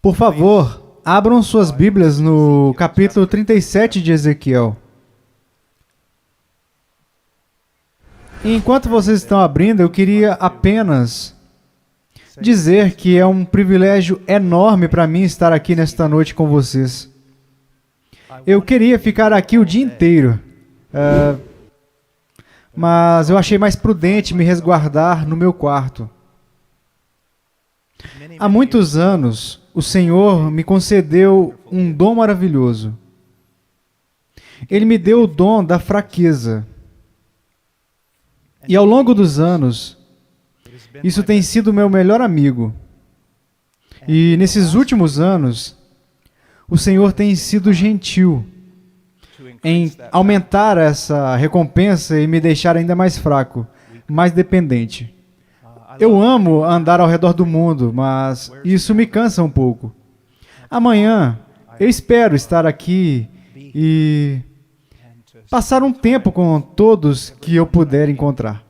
Por favor, abram suas Bíblias no capítulo 37 de Ezequiel. E enquanto vocês estão abrindo, eu queria apenas dizer que é um privilégio enorme para mim estar aqui nesta noite com vocês. Eu queria ficar aqui o dia inteiro, mas eu achei mais prudente me resguardar no meu quarto. Há muitos anos, o Senhor me concedeu um dom maravilhoso. Ele me deu o dom da fraqueza. E ao longo dos anos, isso tem sido o meu melhor amigo. E nesses últimos anos, o Senhor tem sido gentil em aumentar essa recompensa e me deixar ainda mais fraco, mais dependente. Eu amo andar ao redor do mundo, mas isso me cansa um pouco. Amanhã, eu espero estar aqui e passar um tempo com todos que eu puder encontrar.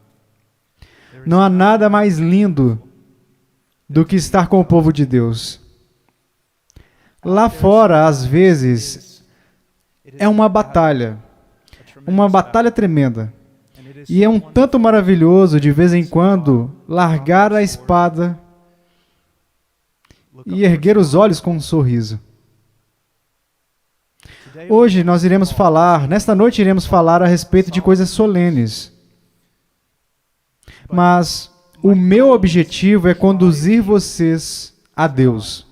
Não há nada mais lindo do que estar com o povo de Deus. Lá fora, às vezes, é uma batalha tremenda. E é um tanto maravilhoso, de vez em quando, largar a espada e erguer os olhos com um sorriso. Hoje nesta noite iremos falar a respeito de coisas solenes. Mas o meu objetivo é conduzir vocês a Deus.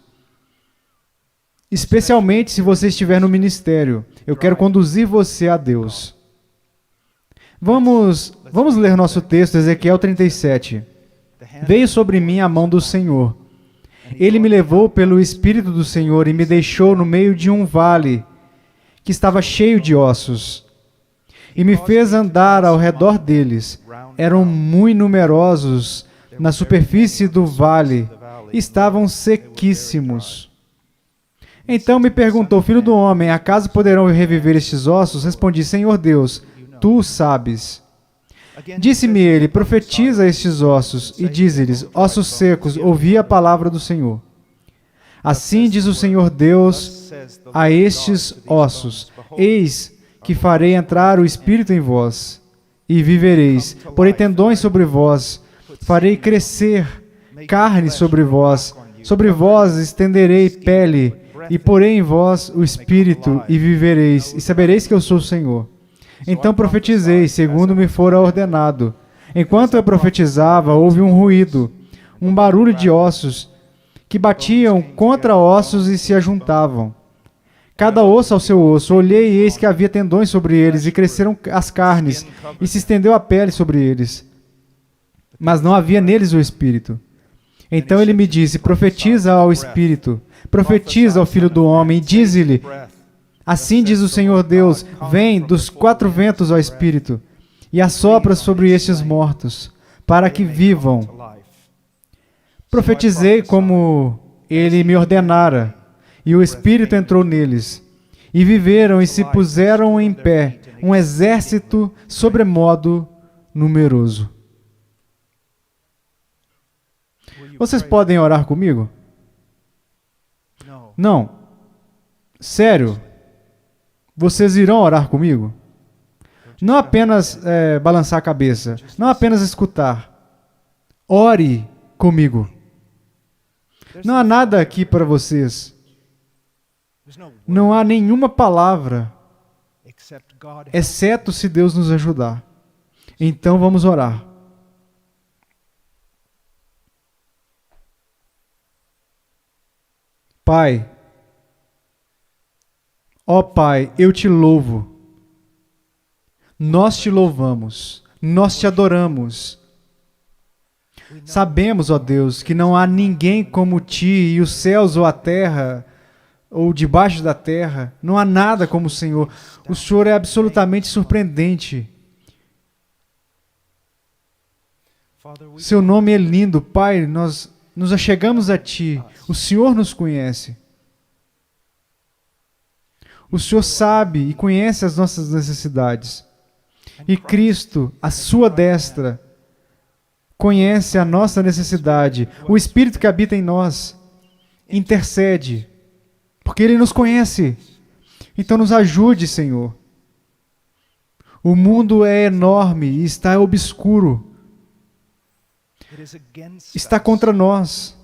Especialmente se você estiver no ministério. Eu quero conduzir você a Deus. Vamos ler nosso texto, Ezequiel 37. Veio sobre mim a mão do Senhor. Ele me levou pelo Espírito do Senhor e me deixou no meio de um vale que estava cheio de ossos. E me fez andar ao redor deles. Eram muito numerosos na superfície do vale. Estavam sequíssimos. Então me perguntou, filho do homem, acaso poderão reviver estes ossos? Respondi, Senhor Deus, tu o sabes. Disse-me ele, profetiza estes ossos, e dize-lhes, ossos secos, ouvi a palavra do Senhor. Assim diz o Senhor Deus a estes ossos, eis que farei entrar o Espírito em vós, e vivereis. Porei tendões sobre vós, farei crescer carne sobre vós estenderei pele, e porei em vós o Espírito, e vivereis, e sabereis que eu sou o Senhor. Então profetizei, segundo me fora ordenado. Enquanto eu profetizava, houve um ruído, um barulho de ossos, que batiam contra ossos e se ajuntavam. Cada osso ao seu osso. Olhei e eis que havia tendões sobre eles, e cresceram as carnes, e se estendeu a pele sobre eles. Mas não havia neles o Espírito. Então ele me disse, profetiza ao Espírito, profetiza ao Filho do Homem, e dize-lhe, assim diz o Senhor Deus, vem dos quatro ventos ao Espírito, e assopra sobre estes mortos, para que vivam. Profetizei como ele me ordenara, e o Espírito entrou neles, e viveram e se puseram em pé, um exército sobremodo numeroso. Vocês podem orar comigo? Não. Sério? Vocês irão orar comigo? Não apenas balançar a cabeça, não apenas escutar. Ore comigo. Não há nada aqui para vocês. Não há nenhuma palavra, exceto se Deus nos ajudar. Então vamos orar. Pai, ó Pai, eu te louvo. Nós te louvamos, nós te adoramos. Sabemos, ó Deus, que não há ninguém como ti, e os céus ou a terra, ou debaixo da terra, não há nada como o Senhor. O Senhor é absolutamente surpreendente. Seu nome é lindo, Pai, nós nos achegamos a ti, o Senhor nos conhece. O Senhor sabe e conhece as nossas necessidades. E Cristo, à sua destra, conhece a nossa necessidade, o Espírito que habita em nós. intercede, porque Ele nos conhece. Então nos ajude, Senhor. O mundo é enorme e está obscuro. Está contra nós.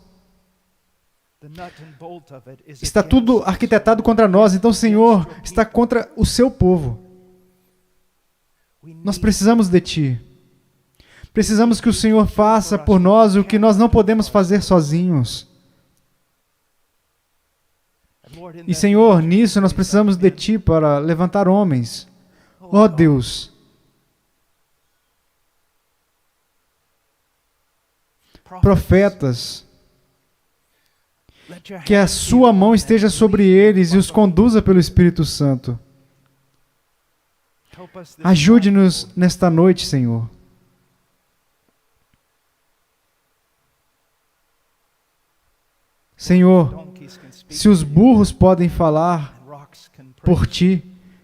Está tudo arquitetado contra nós. Então, Senhor, está contra o seu povo. Nós precisamos de Ti. Precisamos que o Senhor faça por nós o que nós não podemos fazer sozinhos. E, Senhor, nisso nós precisamos de Ti para levantar homens. Ó Deus, profetas, que a sua mão esteja sobre eles e os conduza pelo Espírito Santo. Ajude-nos nesta noite, Senhor. Senhor, se os burros podem falar por Ti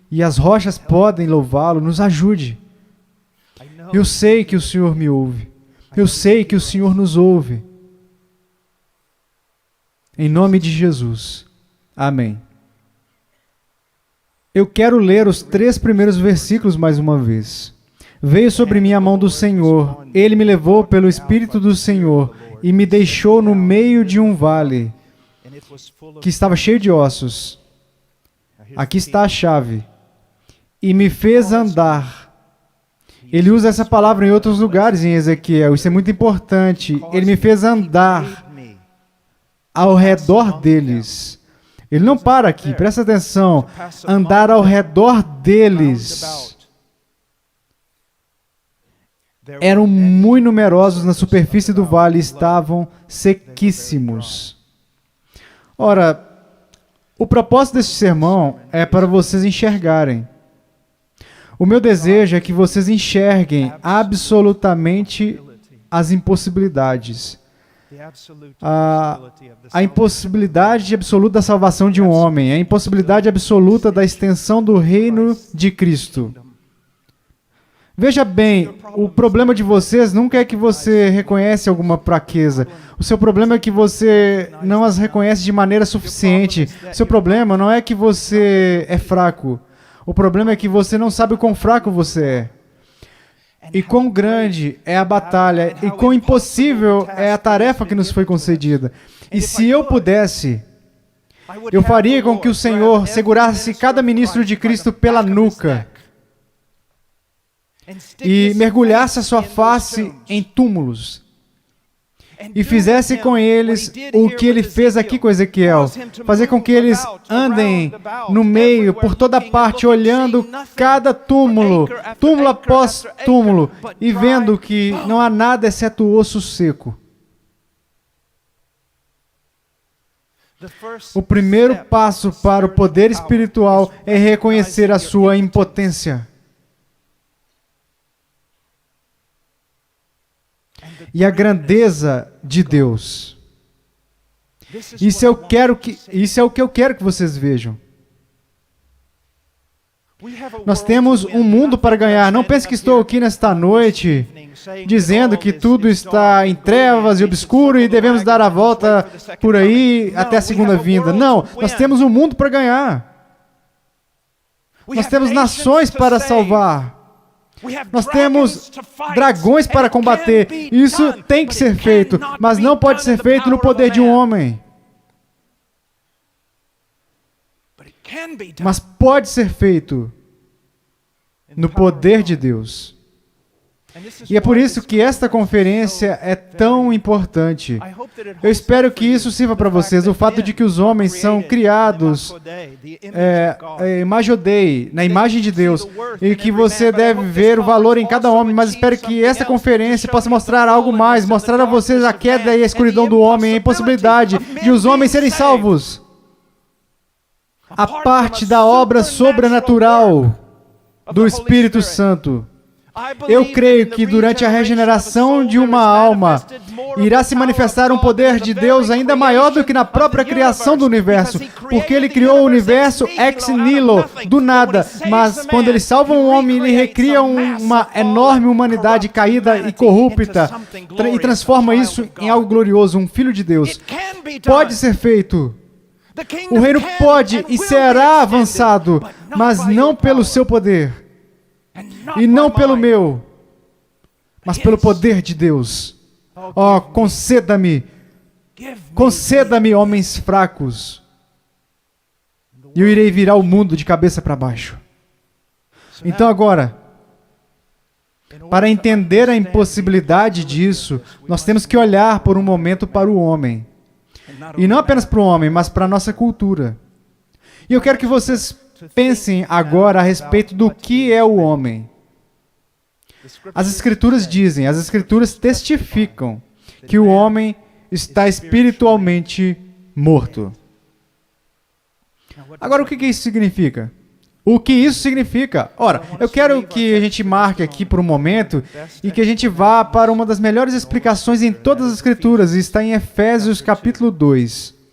e as rochas podem louvá-lo, nos ajude. Eu sei que o Senhor me ouve. Eu sei que o Senhor nos ouve. Em nome de Jesus. Amém. Eu quero ler os 3 primeiros versículos mais uma vez. Veio sobre mim a mão do Senhor, Ele me levou pelo Espírito do Senhor e me deixou no meio de um vale que estava cheio de ossos. Aqui está a chave. E me fez andar. Ele usa essa palavra em outros lugares em Ezequiel, isso é muito importante. Ele me fez andar ao redor deles. Ele não para aqui, presta atenção. Andar ao redor deles. Eram muito numerosos na superfície do vale, estavam sequíssimos. Ora, o propósito deste sermão é para vocês enxergarem. O meu desejo é que vocês enxerguem absolutamente as impossibilidades. A impossibilidade absoluta da salvação de um homem, a impossibilidade absoluta da extensão do reino de Cristo. Veja bem, o problema de vocês nunca é que você reconhece alguma fraqueza. O seu problema é que você não as reconhece de maneira suficiente. O seu problema não é que você é fraco. O problema é que você não sabe o quão fraco você é. E quão grande é a batalha, e quão impossível é a tarefa que nos foi concedida. E se eu pudesse, eu faria com que o Senhor segurasse cada ministro de Cristo pela nuca e mergulhasse a sua face em túmulos. E fizesse com eles o que ele fez aqui com Ezequiel. Fazer com que eles andem no meio, por toda parte, olhando cada túmulo, túmulo após túmulo, e vendo que não há nada exceto o osso seco. O primeiro passo para o poder espiritual é reconhecer a sua impotência. E a grandeza de Deus. Isso é o que eu quero que vocês vejam. Nós temos um mundo para ganhar. Não pense que estou aqui nesta noite dizendo que tudo está em trevas e obscuro e devemos dar a volta por aí até a segunda vinda. Não, nós temos um mundo para ganhar. Nós temos nações para salvar. Nós temos dragões para combater. Isso tem que ser feito, mas não pode ser feito no poder de um homem. Mas pode ser feito no poder de Deus. E é por isso que esta conferência é tão importante. Eu espero que isso sirva para vocês, o fato de que os homens são criados imagodei, na imagem de Deus, e que você deve ver o valor em cada homem, mas espero que esta conferência possa mostrar algo mais, mostrar a vocês a queda e a escuridão do homem, a impossibilidade de os homens serem salvos. A parte da obra sobrenatural do Espírito Santo. Eu creio que durante a regeneração de uma alma irá se manifestar um poder de Deus ainda maior do que na própria criação do universo, porque Ele criou o universo ex nihilo, do nada, mas quando Ele salva um homem, Ele recria uma enorme humanidade caída e corrupta e transforma isso em algo glorioso, um filho de Deus. Pode ser feito. O reino pode e será avançado, mas não pelo seu poder. E não pelo meu, mas pelo poder de Deus. Oh, conceda-me, homens fracos, e eu irei virar o mundo de cabeça para baixo. Então agora, para entender a impossibilidade disso, nós temos que olhar por um momento para o homem. E não apenas para o homem, mas para a nossa cultura. E eu quero que vocês pensem agora a respeito do que é o homem. As Escrituras dizem, as Escrituras testificam que o homem está espiritualmente morto. Agora, o que isso significa? O que isso significa? Ora, eu quero que a gente marque aqui por um momento e que a gente vá para uma das melhores explicações em todas as Escrituras, e está em Efésios capítulo 2.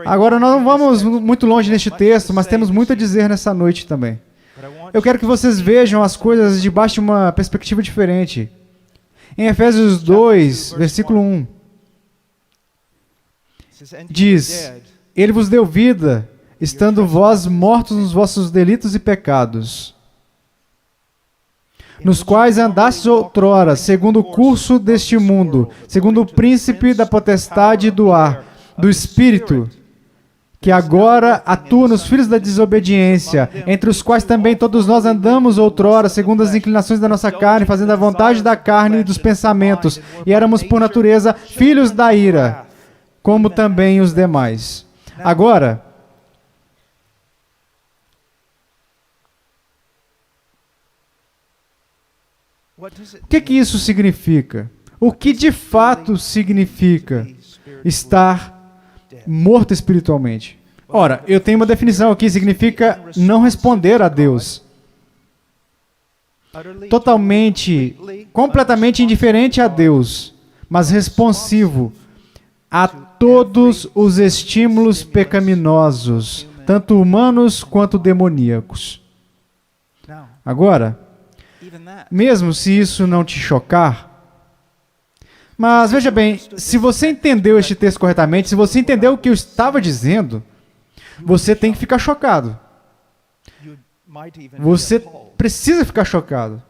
Agora, nós não vamos muito longe neste texto, mas temos muito a dizer nessa noite também. Eu quero que vocês vejam as coisas debaixo de uma perspectiva diferente. Em Efésios 2, versículo 1, diz: Ele vos deu vida, estando vós mortos nos vossos delitos e pecados, nos quais andastes outrora, segundo o curso deste mundo, segundo o príncipe da potestade do ar, do Espírito, que agora atua nos filhos da desobediência, entre os quais também todos nós andamos outrora, segundo as inclinações da nossa carne, fazendo a vontade da carne e dos pensamentos, e éramos por natureza filhos da ira, como também os demais. Agora, o que isso significa? O que de fato significa estar morto espiritualmente? Ora, eu tenho uma definição aqui, significa não responder a Deus. Totalmente, completamente indiferente a Deus, mas responsivo a todos os estímulos pecaminosos, tanto humanos quanto demoníacos. Agora, mesmo se isso não te chocar, mas veja bem, se você entendeu este texto corretamente, se você entendeu o que eu estava dizendo, você tem que ficar chocado. Você precisa ficar chocado.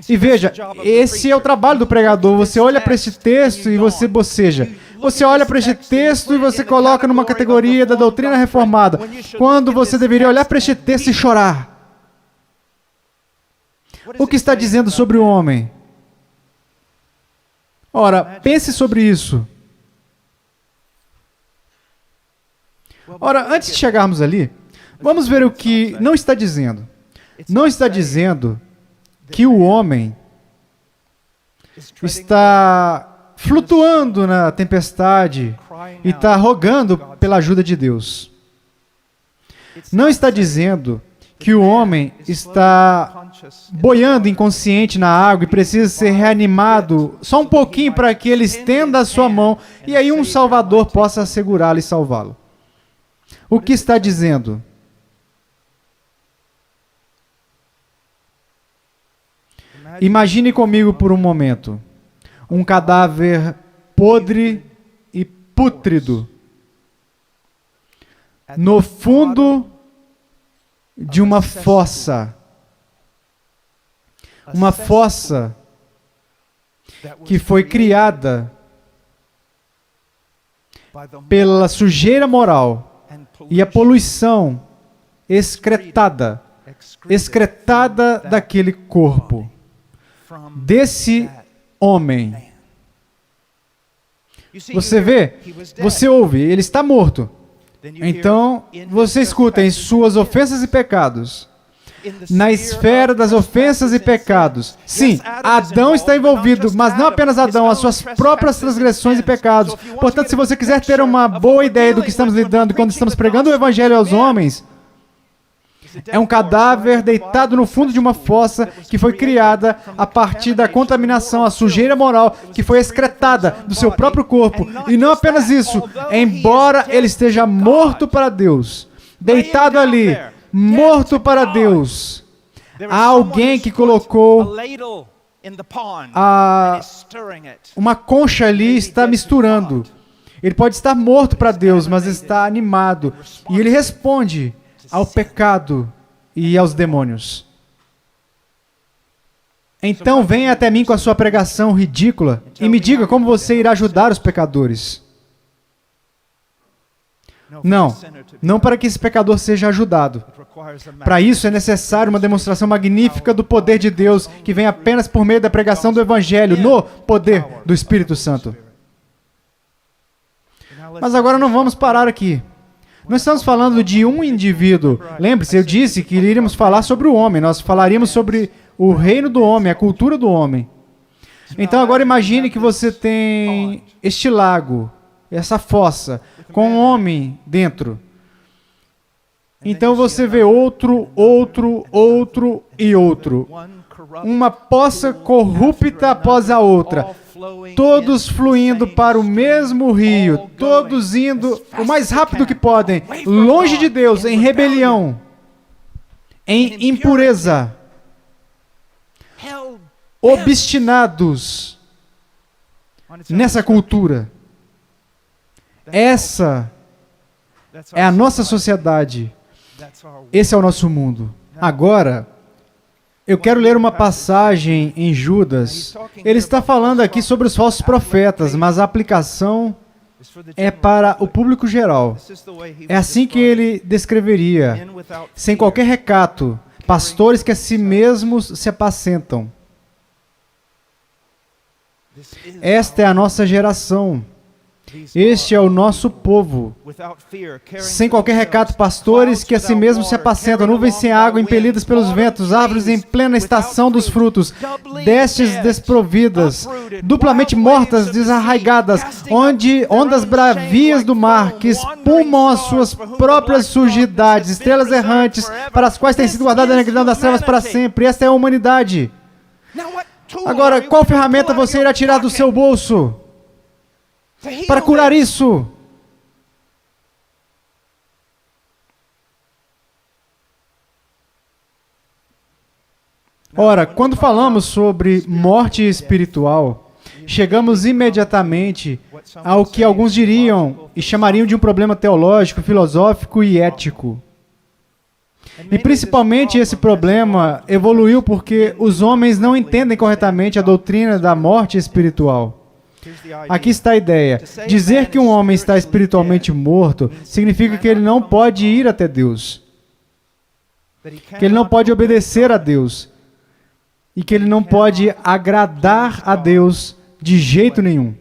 E veja, esse é o trabalho do pregador. Você olha para este texto e você boceja. Você olha para este texto e você coloca numa categoria da doutrina reformada, quando você deveria olhar para este texto e chorar. O que está dizendo sobre o homem? Ora, pense sobre isso. Ora, antes de chegarmos ali, vamos ver o que não está dizendo. Não está dizendo que o homem está flutuando na tempestade e está rogando pela ajuda de Deus. Não está dizendo que o homem está boiando inconsciente na água e precisa ser reanimado só um pouquinho para que ele estenda a sua mão e aí um Salvador possa segurá-lo e salvá-lo. O que está dizendo? Imagine comigo por um momento um cadáver podre e pútrido no fundo de uma fossa. Uma fossa que foi criada pela sujeira moral e a poluição excretada daquele corpo, desse homem. Você vê, você ouve, ele está morto. Então, você escuta em suas ofensas e pecados, na esfera das ofensas e pecados. Sim, Adão está envolvido, mas não apenas Adão, as suas próprias transgressões e pecados. Portanto, se você quiser ter uma boa ideia do que estamos lidando quando estamos pregando o Evangelho aos homens, É um cadáver deitado no fundo de uma fossa que foi criada a partir da contaminação, a sujeira moral que foi excretada do seu próprio corpo. E não apenas isso, embora ele esteja morto para Deus, deitado ali, morto para Deus, há alguém que colocou uma concha ali e está misturando. Ele pode estar morto para Deus, mas está animado. E ele responde ao pecado e aos demônios. Então venha até mim com a sua pregação ridícula e me diga como você irá ajudar os pecadores. Não para que esse pecador seja ajudado. Para isso é necessário uma demonstração magnífica do poder de Deus que vem apenas por meio da pregação do Evangelho, no poder do Espírito Santo. Mas agora não vamos parar aqui. Nós estamos falando de um indivíduo. Lembre-se, eu disse que iríamos falar sobre o homem. Nós falaríamos sobre o reino do homem, a cultura do homem. Então agora imagine que você tem este lago, essa fossa, com um homem dentro. Então você vê outro e outro. Uma poça corrupta após a outra. Todos fluindo para o mesmo rio, todos indo o mais rápido que podem, longe de Deus, em rebelião, em impureza, obstinados nessa cultura. Essa é a nossa sociedade. Esse é o nosso mundo. Agora, eu quero ler uma passagem em Judas. Ele está falando aqui sobre os falsos profetas, mas a aplicação é para o público geral. É assim que ele descreveria, sem qualquer recato, pastores que a si mesmos se apacentam. Esta é a nossa geração. Este é o nosso povo. Sem qualquer recato, pastores que a si mesmos se apacentam, nuvens sem água, impelidas pelos ventos, árvores em plena estação dos frutos, destes desprovidas, duplamente mortas, desarraigadas, ondas bravias do mar, que espumam as suas próprias sujidades, estrelas errantes, para as quais tem sido guardada a negridão das trevas para sempre. Esta é a humanidade. Agora, qual ferramenta você irá tirar do seu bolso para curar isso? Ora, quando falamos sobre morte espiritual, chegamos imediatamente ao que alguns diriam e chamariam de um problema teológico, filosófico e ético. E principalmente esse problema evoluiu porque os homens não entendem corretamente a doutrina da morte espiritual. Aqui está a ideia. Dizer que um homem está espiritualmente morto significa que ele não pode ir até Deus, que ele não pode obedecer a Deus e que ele não pode agradar a Deus de jeito nenhum.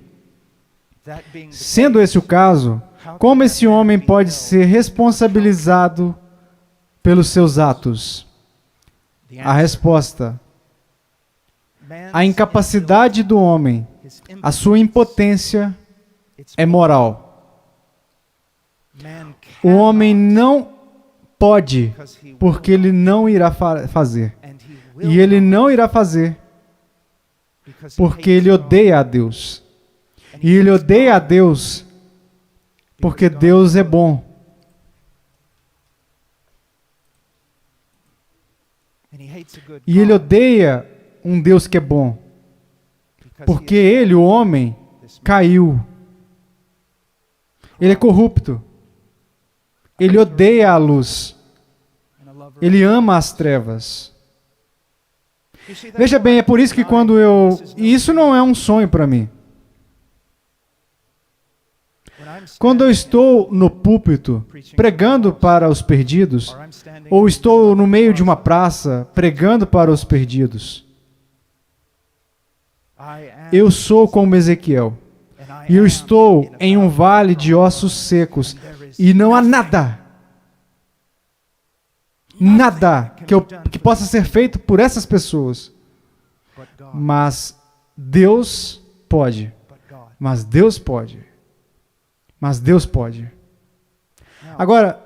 Sendo esse o caso, como esse homem pode ser responsabilizado pelos seus atos? A resposta: a incapacidade do homem, a sua impotência é moral. O homem não pode, porque ele não irá fazer. E ele não irá fazer, porque ele odeia a Deus. E ele odeia a Deus, porque Deus é bom. E ele odeia um Deus que é bom, porque ele, o homem, caiu. Ele é corrupto. Ele odeia a luz. Ele ama as trevas. Veja bem, é por isso que e isso não é um sonho para mim. Quando eu estou no púlpito pregando para os perdidos, ou estou no meio de uma praça pregando para os perdidos, eu sou como Ezequiel. E eu estou em um vale de ossos secos. E não há nada que possa ser feito por essas pessoas. Mas Deus pode. Mas Deus pode. Mas Deus pode. Agora,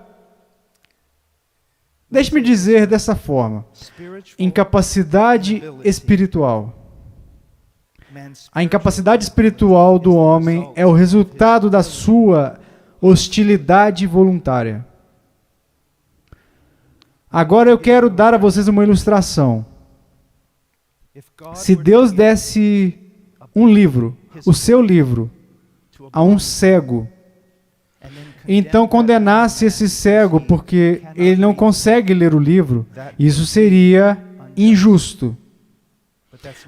Deixe-me dizer dessa forma: incapacidade espiritual. A incapacidade espiritual do homem é o resultado da sua hostilidade voluntária. Agora eu quero dar a vocês uma ilustração. Se Deus desse um livro, o seu livro, a um cego, então condenasse esse cego porque ele não consegue ler o livro, isso seria injusto.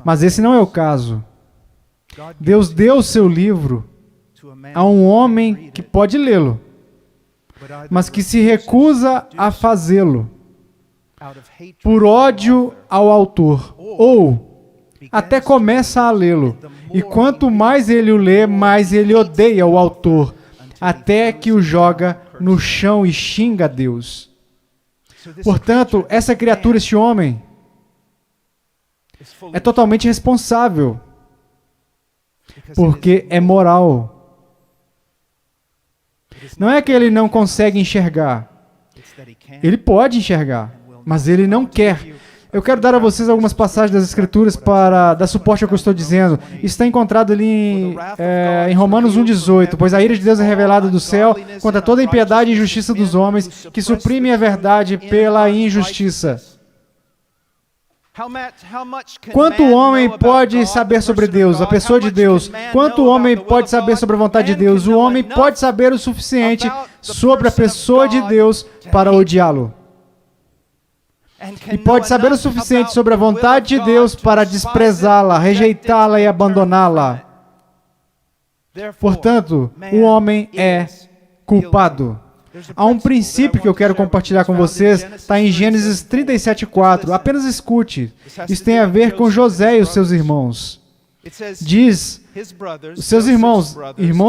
Mas esse não é o caso. Deus deu o seu livro a um homem que pode lê-lo, mas que se recusa a fazê-lo por ódio ao autor, ou até começa a lê-lo, e quanto mais ele o lê, mais ele odeia o autor, até que o joga no chão e xinga a Deus. Portanto, essa criatura, este homem, é totalmente responsável, porque é moral. Não é que ele não consegue enxergar. Ele pode enxergar, mas ele não quer. Eu quero dar a vocês algumas passagens das Escrituras para dar suporte ao que eu estou dizendo. Está encontrado ali em Romanos 1,18. Pois a ira de Deus é revelada do céu contra toda a impiedade e injustiça dos homens, que suprimem a verdade pela injustiça. Quanto o homem pode saber sobre Deus, a pessoa de Deus? Quanto o homem pode saber sobre a vontade de Deus? O homem pode saber o suficiente sobre a pessoa de Deus para odiá-lo. E pode saber o suficiente sobre a vontade de Deus para desprezá-la, rejeitá-la e abandoná-la. Portanto, o homem é culpado. Há um princípio que eu quero compartilhar com vocês, está em Gênesis 37:4. Apenas escute. Isso tem a ver com José e os seus irmãos. Diz, os seus irmãos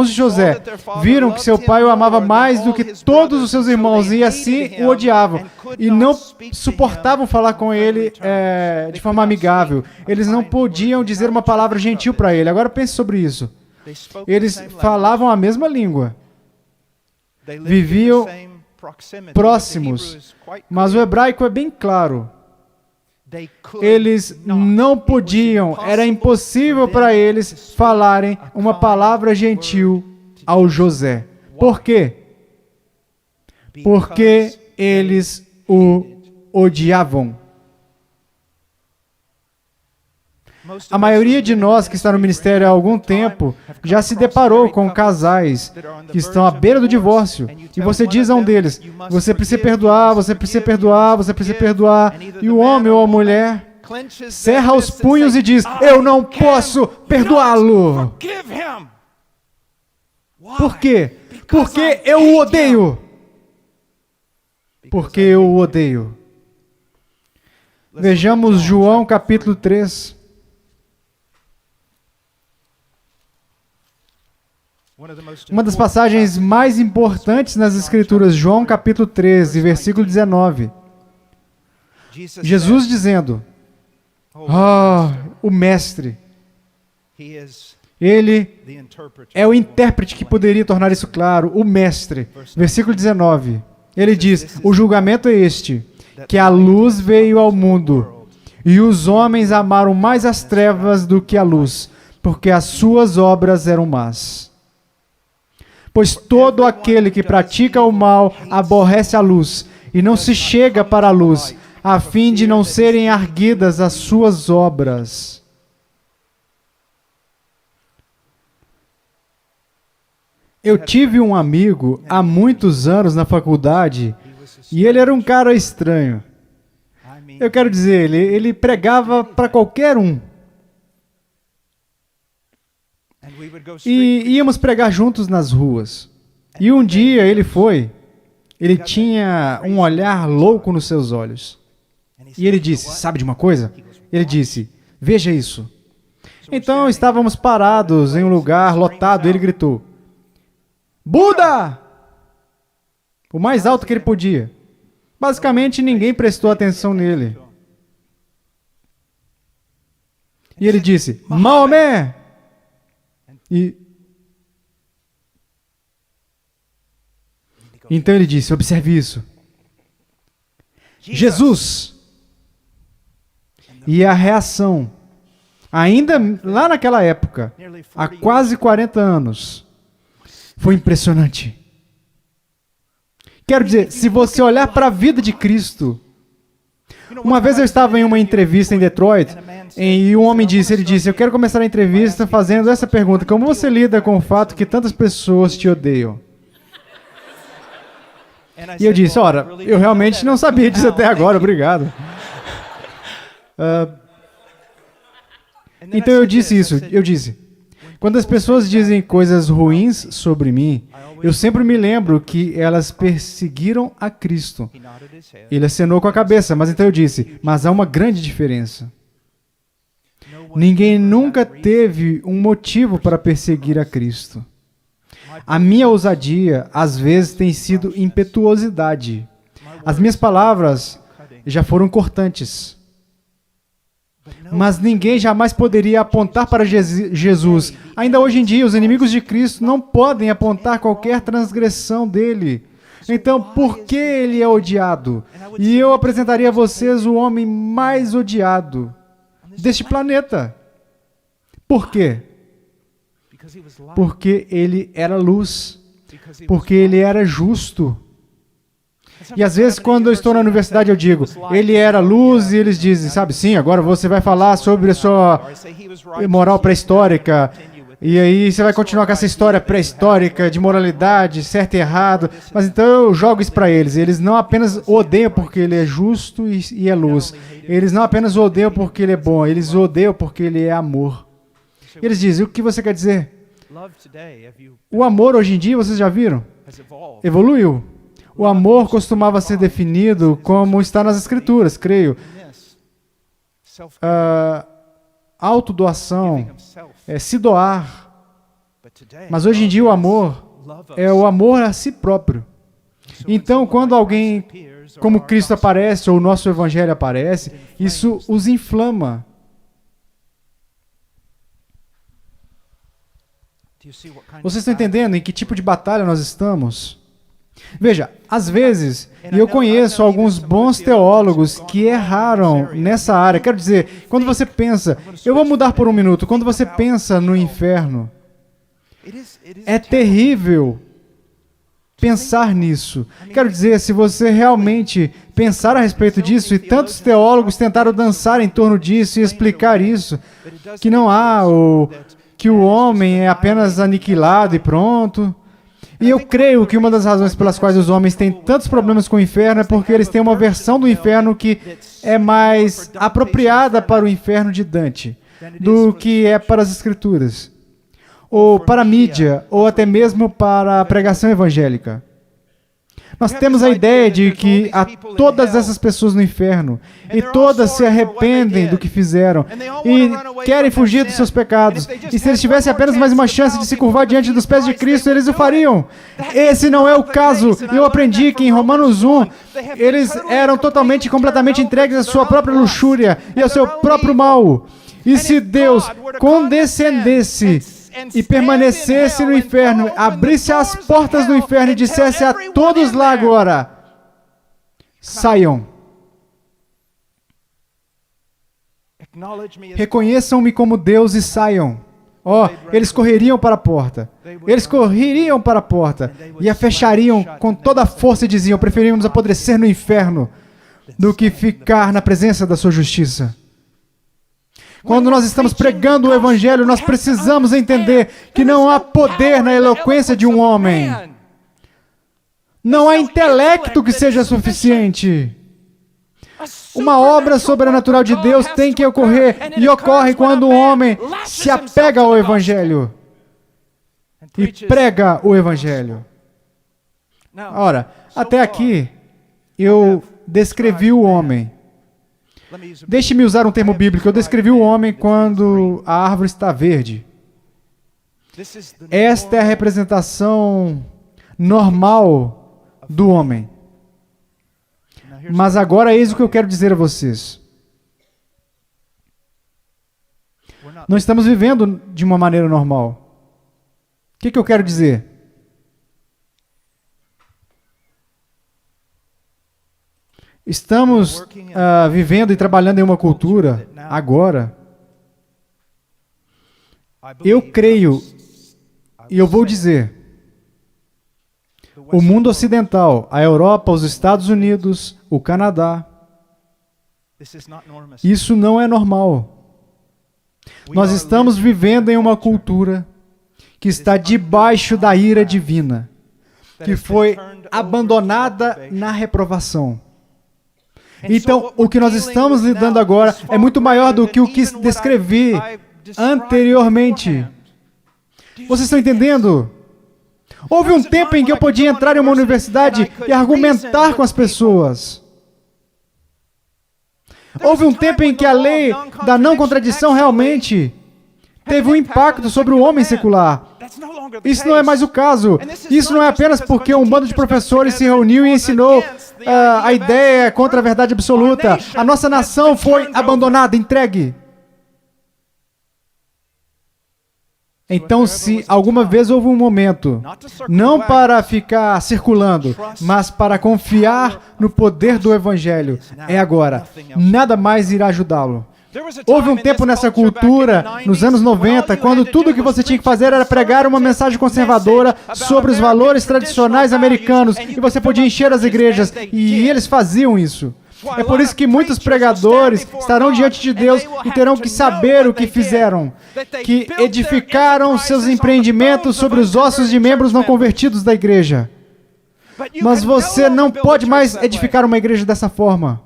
de José, viram que seu pai o amava mais do que todos os seus irmãos e assim o odiavam. E não suportavam falar com ele de forma amigável. Eles não podiam dizer uma palavra gentil para ele. Agora pense sobre isso. Eles falavam a mesma língua. Viviam próximos, mas o hebraico é bem claro. Eles não podiam, era impossível para eles falarem uma palavra gentil ao José. Por quê? Porque eles o odiavam. A maioria de nós que está no ministério há algum tempo já se deparou com casais que estão à beira do divórcio. E você diz a um deles, você precisa perdoar, você precisa perdoar, você precisa perdoar. E o homem ou a mulher cerra os punhos e diz, eu não posso perdoá-lo. Por quê? Porque eu o odeio. Porque eu o odeio. Vejamos João capítulo 3. Uma das passagens mais importantes nas Escrituras, João capítulo 13, versículo 19. Jesus dizendo, o Mestre, ele é o intérprete que poderia tornar isso claro, o Mestre. Versículo 19, ele diz, o julgamento é este, que a luz veio ao mundo, e os homens amaram mais as trevas do que a luz, porque as suas obras eram más. Pois todo aquele que pratica o mal aborrece a luz, e não se chega para a luz, a fim de não serem arguidas as suas obras. Eu tive um amigo há muitos anos na faculdade, e ele era um cara estranho. Eu quero dizer, ele pregava para qualquer um. E íamos pregar juntos nas ruas. E um dia ele tinha um olhar louco nos seus olhos. E ele disse, sabe de uma coisa? Ele disse, veja isso. Então estávamos parados em um lugar lotado e ele gritou, Buda! O mais alto que ele podia. Basicamente ninguém prestou atenção nele. E ele disse, Maomé! Então ele disse, observe isso. Jesus. E a reação, ainda lá naquela época, há quase 40 anos, foi impressionante. Quero dizer, se você olhar para a vida de Cristo, uma vez eu estava em uma entrevista em Detroit, e um homem disse, eu quero começar a entrevista fazendo essa pergunta: como você lida com o fato que tantas pessoas te odeiam? E eu disse, ora, eu realmente não sabia disso até agora, obrigado. Então eu disse isso, quando as pessoas dizem coisas ruins sobre mim, eu sempre me lembro que elas perseguiram a Cristo. Ele acenou com a cabeça, mas então eu disse, mas há uma grande diferença. Ninguém nunca teve um motivo para perseguir a Cristo. A minha ousadia, às vezes, tem sido impetuosidade. As minhas palavras já foram cortantes. Mas ninguém jamais poderia apontar para Jesus. Ainda hoje em dia, os inimigos de Cristo não podem apontar qualquer transgressão dele. Então, por que ele é odiado? E eu apresentaria a vocês o homem mais odiado deste planeta. Por quê? Porque ele era luz. Porque ele era justo. E às vezes, quando eu estou na universidade, eu digo, ele era luz, e eles dizem, sabe, sim, agora você vai falar sobre a sua moral pré-histórica, e aí você vai continuar com essa história pré-histórica de moralidade, certo e errado, mas então eu jogo isso para eles. Eles não apenas o odeiam porque ele é justo e é luz, eles não apenas o odeiam porque ele é bom, eles o odeiam porque ele é amor. E eles dizem, o que você quer dizer? O amor hoje em dia, vocês já viram? Evoluiu. O amor costumava ser definido como está nas Escrituras, creio. Autodoação, se doar. Mas hoje em dia o amor é o amor a si próprio. Então, quando alguém como Cristo aparece, ou o nosso Evangelho aparece, isso os inflama. Vocês estão entendendo em que tipo de batalha nós estamos? Veja, às vezes, e eu conheço alguns bons teólogos que erraram nessa área. Quero dizer, quando você pensa, eu vou mudar por um minuto, quando você pensa no inferno, é terrível pensar nisso. Quero dizer, se você realmente pensar a respeito disso, e tantos teólogos tentaram dançar em torno disso e explicar isso, que não há, ou que o homem é apenas aniquilado e pronto. E eu creio que uma das razões pelas quais os homens têm tantos problemas com o inferno é porque eles têm uma versão do inferno que é mais apropriada para o inferno de Dante do que é para as Escrituras, ou para a mídia, ou até mesmo para a pregação evangélica. Nós temos a ideia de que há todas essas pessoas no inferno, e todas se arrependem do que fizeram, e querem fugir dos seus pecados. E se eles tivessem apenas mais uma chance de se curvar diante dos pés de Cristo, eles o fariam. Esse não é o caso. Eu aprendi que em Romanos 1, eles eram totalmente e completamente entregues à sua própria luxúria e ao seu próprio mal. E se Deus condescendesse e permanecesse no inferno, abrisse as portas do inferno e dissesse a todos lá agora, saiam. Reconheçam-me como Deus e saiam. Eles correriam para a porta. Eles correriam para a porta e a fechariam com toda a força e diziam, preferimos apodrecer no inferno do que ficar na presença da sua justiça. Quando nós estamos pregando o Evangelho, nós precisamos entender que não há poder na eloquência de um homem. Não há intelecto que seja suficiente. Uma obra sobrenatural de Deus tem que ocorrer, e ocorre quando um homem se apega ao Evangelho e prega o Evangelho. Ora, até aqui, eu descrevi o homem. Deixe-me usar um termo bíblico. Eu descrevi o homem quando a árvore está verde. Esta é a representação normal do homem. Mas agora eis o que eu quero dizer a vocês. Não estamos vivendo de uma maneira normal. O que eu quero dizer? Estamos vivendo e trabalhando em uma cultura agora. Eu creio, e eu vou dizer, o mundo ocidental, a Europa, os Estados Unidos, o Canadá, isso não é normal. Nós estamos vivendo em uma cultura que está debaixo da ira divina, que foi abandonada na reprovação. Então, o que nós estamos lidando agora é muito maior do que o que descrevi anteriormente. Vocês estão entendendo? Houve um tempo em que eu podia entrar em uma universidade e argumentar com as pessoas. Houve um tempo em que a lei da não contradição realmente teve um impacto sobre o homem secular. Isso não é mais o caso. Isso não é apenas porque um bando de professores se reuniu e ensinou a ideia contra a verdade absoluta. A nossa nação foi abandonada, entregue. Então, se alguma vez houve um momento, não para ficar circulando, mas para confiar no poder do Evangelho, é agora. Nada mais irá ajudá-lo. Houve um tempo nessa cultura, nos anos 90, quando tudo o que você tinha que fazer era pregar uma mensagem conservadora sobre os valores tradicionais americanos, e você podia encher as igrejas, e eles faziam isso. É por isso que muitos pregadores estarão diante de Deus e terão que saber o que fizeram, que edificaram seus empreendimentos sobre os ossos de membros não convertidos da igreja. Mas você não pode mais edificar uma igreja dessa forma.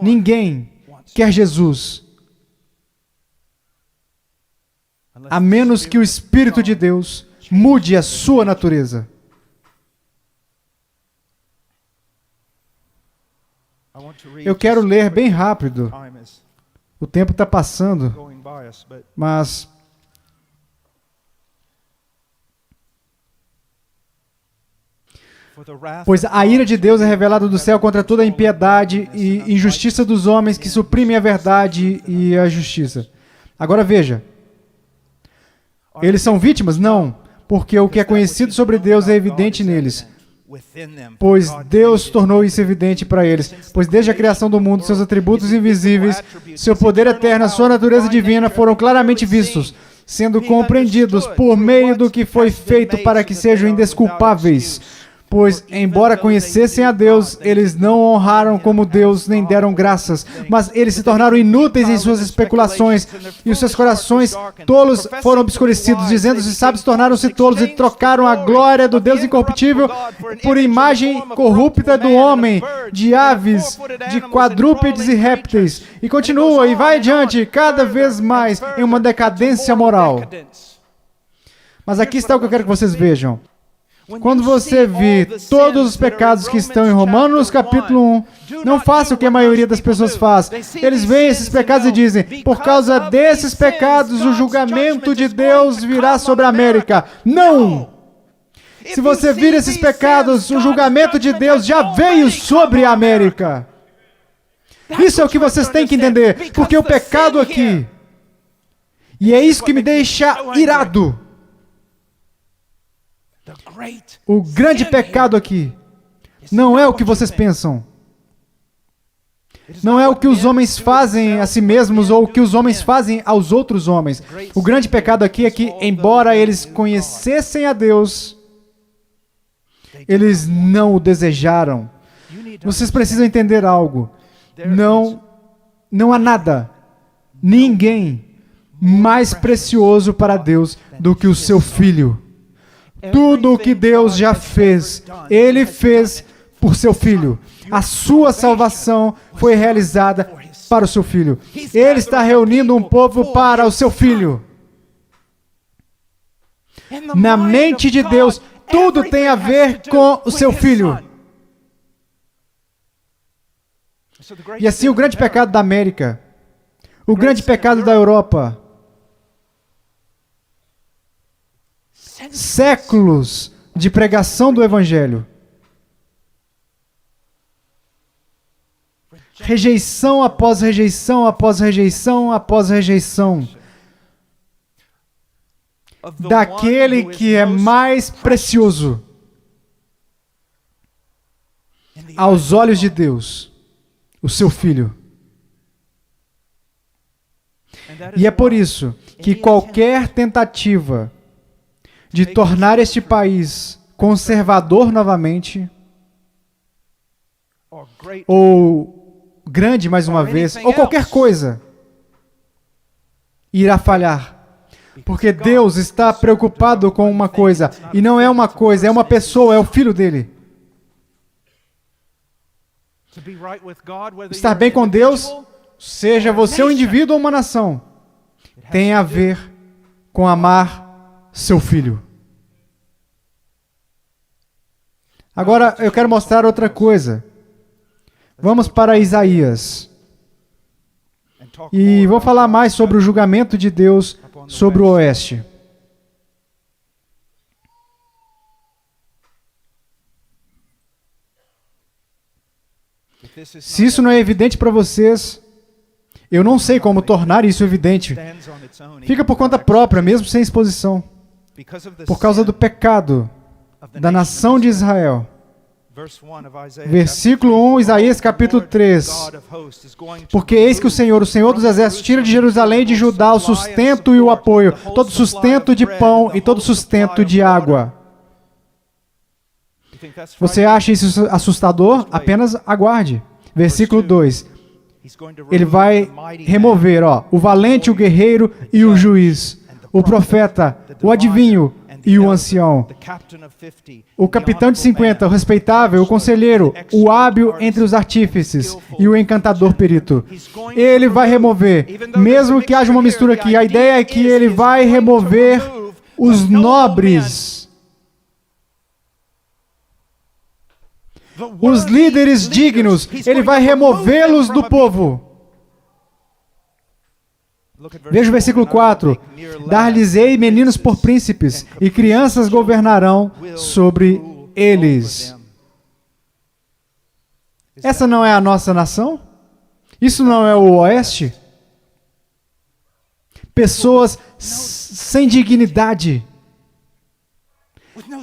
Ninguém quer Jesus, a menos que o Espírito de Deus mude a sua natureza. Eu quero ler bem rápido. O tempo está passando, mas pois a ira de Deus é revelada do céu contra toda a impiedade e injustiça dos homens que suprimem a verdade e a justiça. Agora veja, eles são vítimas? Não, porque o que é conhecido sobre Deus é evidente neles. Pois Deus tornou isso evidente para eles. Pois desde a criação do mundo, seus atributos invisíveis, seu poder eterno, a sua natureza divina foram claramente vistos, sendo compreendidos por meio do que foi feito para que sejam indesculpáveis. Pois, embora conhecessem a Deus, eles não o honraram como Deus, nem deram graças. Mas eles se tornaram inúteis em suas especulações, e os seus corações tolos foram obscurecidos. Dizendo-se sábios, tornaram-se tolos e trocaram a glória do Deus incorruptível por imagem corrupta do homem, de aves, de quadrúpedes e répteis. E continua, e vai adiante, cada vez mais, em uma decadência moral. Mas aqui está o que eu quero que vocês vejam. Quando você vê todos os pecados que estão em Romanos capítulo 1, não faça o que a maioria das pessoas faz. Eles veem esses pecados e dizem, por causa desses pecados, o julgamento de Deus virá sobre a América. Não! Se você vir esses pecados, o julgamento de Deus já veio sobre a América. Isso é o que vocês têm que entender, porque o pecado aqui, e é isso que me deixa irado, o grande pecado aqui não é o que vocês pensam. Não é o que os homens fazem a si mesmos ou o que os homens fazem aos outros homens. O grande pecado aqui é que, embora eles conhecessem a Deus, eles não o desejaram. Vocês precisam entender algo. Não há nada, ninguém mais precioso para Deus do que o seu Filho. Tudo o que Deus já fez, Ele fez por seu Filho. A sua salvação foi realizada para o seu Filho. Ele está reunindo um povo para o seu Filho. Na mente de Deus, tudo tem a ver com o seu Filho. E assim o grande pecado da América, o grande pecado da Europa, séculos de pregação do Evangelho, rejeição após rejeição, após rejeição, após rejeição, daquele que é mais precioso. aos olhos de Deus, o seu Filho. E é por isso que qualquer tentativa de tornar este país conservador novamente, ou grande mais uma vez, ou qualquer coisa, irá falhar. Porque Deus está preocupado com uma coisa, e não é uma coisa, é uma pessoa, é o Filho dele. Estar bem com Deus, seja você um indivíduo ou uma nação, tem a ver com amar seu Filho. Agora, eu quero mostrar outra coisa. Vamos para Isaías. E vou falar mais sobre o julgamento de Deus sobre o oeste. Se isso não é evidente para vocês, eu não sei como tornar isso evidente. Fica por conta própria, mesmo sem exposição. Por causa do pecado da nação de Israel. Versículo 1, Isaías capítulo 3. Porque eis que o Senhor dos Exércitos, tira de Jerusalém e de Judá o sustento e o apoio, todo sustento de pão e todo sustento de água. Você acha isso assustador? Apenas aguarde. Versículo 2. Ele vai remover o valente, o guerreiro e o juiz, o profeta, o adivinho e o ancião, o capitão de 50, o respeitável, o conselheiro, o hábil entre os artífices e o encantador perito. Ele vai remover, mesmo que haja uma mistura aqui, a ideia é que ele vai remover os nobres, os líderes dignos, ele vai removê-los do povo. Veja o versículo 4. Dar-lhes-ei meninos por príncipes, e crianças governarão sobre eles. Essa não é a nossa nação? Isso não é o oeste? Pessoas sem dignidade,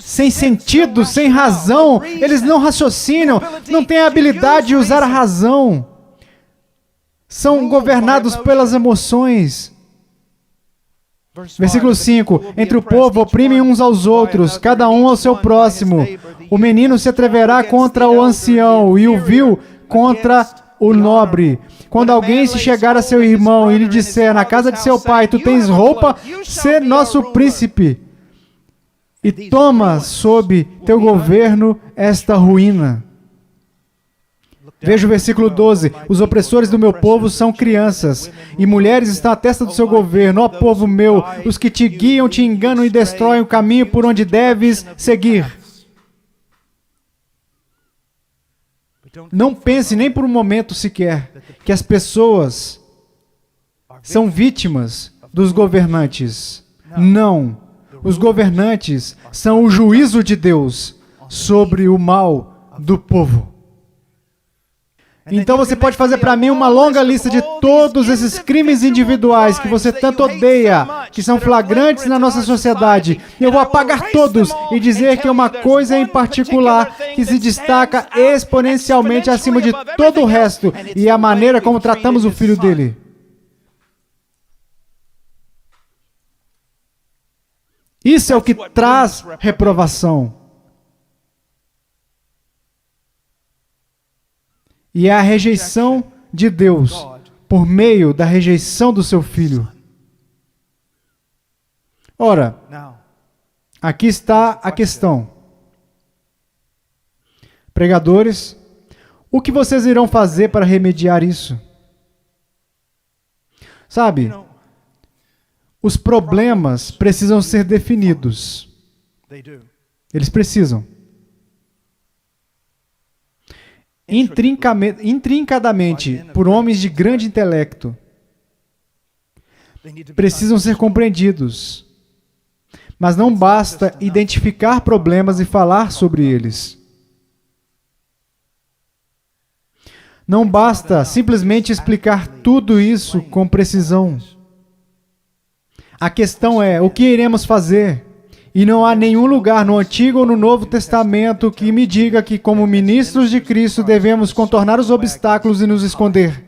sem sentido, sem razão, eles não raciocinam, não têm a habilidade de usar a razão. São governados pelas emoções. Versículo 5. Entre o povo oprimem uns aos outros, cada um ao seu próximo. O menino se atreverá contra o ancião e o vil contra o nobre. Quando alguém se chegar a seu irmão e lhe disser, na casa de seu pai, tu tens roupa, sê nosso príncipe. E toma sob teu governo esta ruína. Veja o versículo 12. Os opressores do meu povo são crianças, e mulheres estão à testa do seu governo. Ó povo meu, os que te guiam, te enganam e destroem o caminho por onde deves seguir. Não pense nem por um momento sequer que as pessoas são vítimas dos governantes. Não. Os governantes são o juízo de Deus sobre o mal do povo. Então você pode fazer para mim uma longa lista de todos esses crimes individuais que você tanto odeia, que são flagrantes na nossa sociedade. E eu vou apagar todos e dizer que é uma coisa em particular que se destaca exponencialmente acima de todo o resto, e é a maneira como tratamos o filho dele. Isso é o que traz reprovação. E é a rejeição de Deus por meio da rejeição do seu Filho. Ora, aqui está a questão. Pregadores, o que vocês irão fazer para remediar isso? Sabe, os problemas precisam ser definidos. Eles precisam. Intrincadamente, por homens de grande intelecto, precisam ser compreendidos. Mas não basta identificar problemas e falar sobre eles. Não basta simplesmente explicar tudo isso com precisão. A questão é, o que iremos fazer? E não há nenhum lugar no Antigo ou no Novo Testamento que me diga que, como ministros de Cristo, devemos contornar os obstáculos e nos esconder.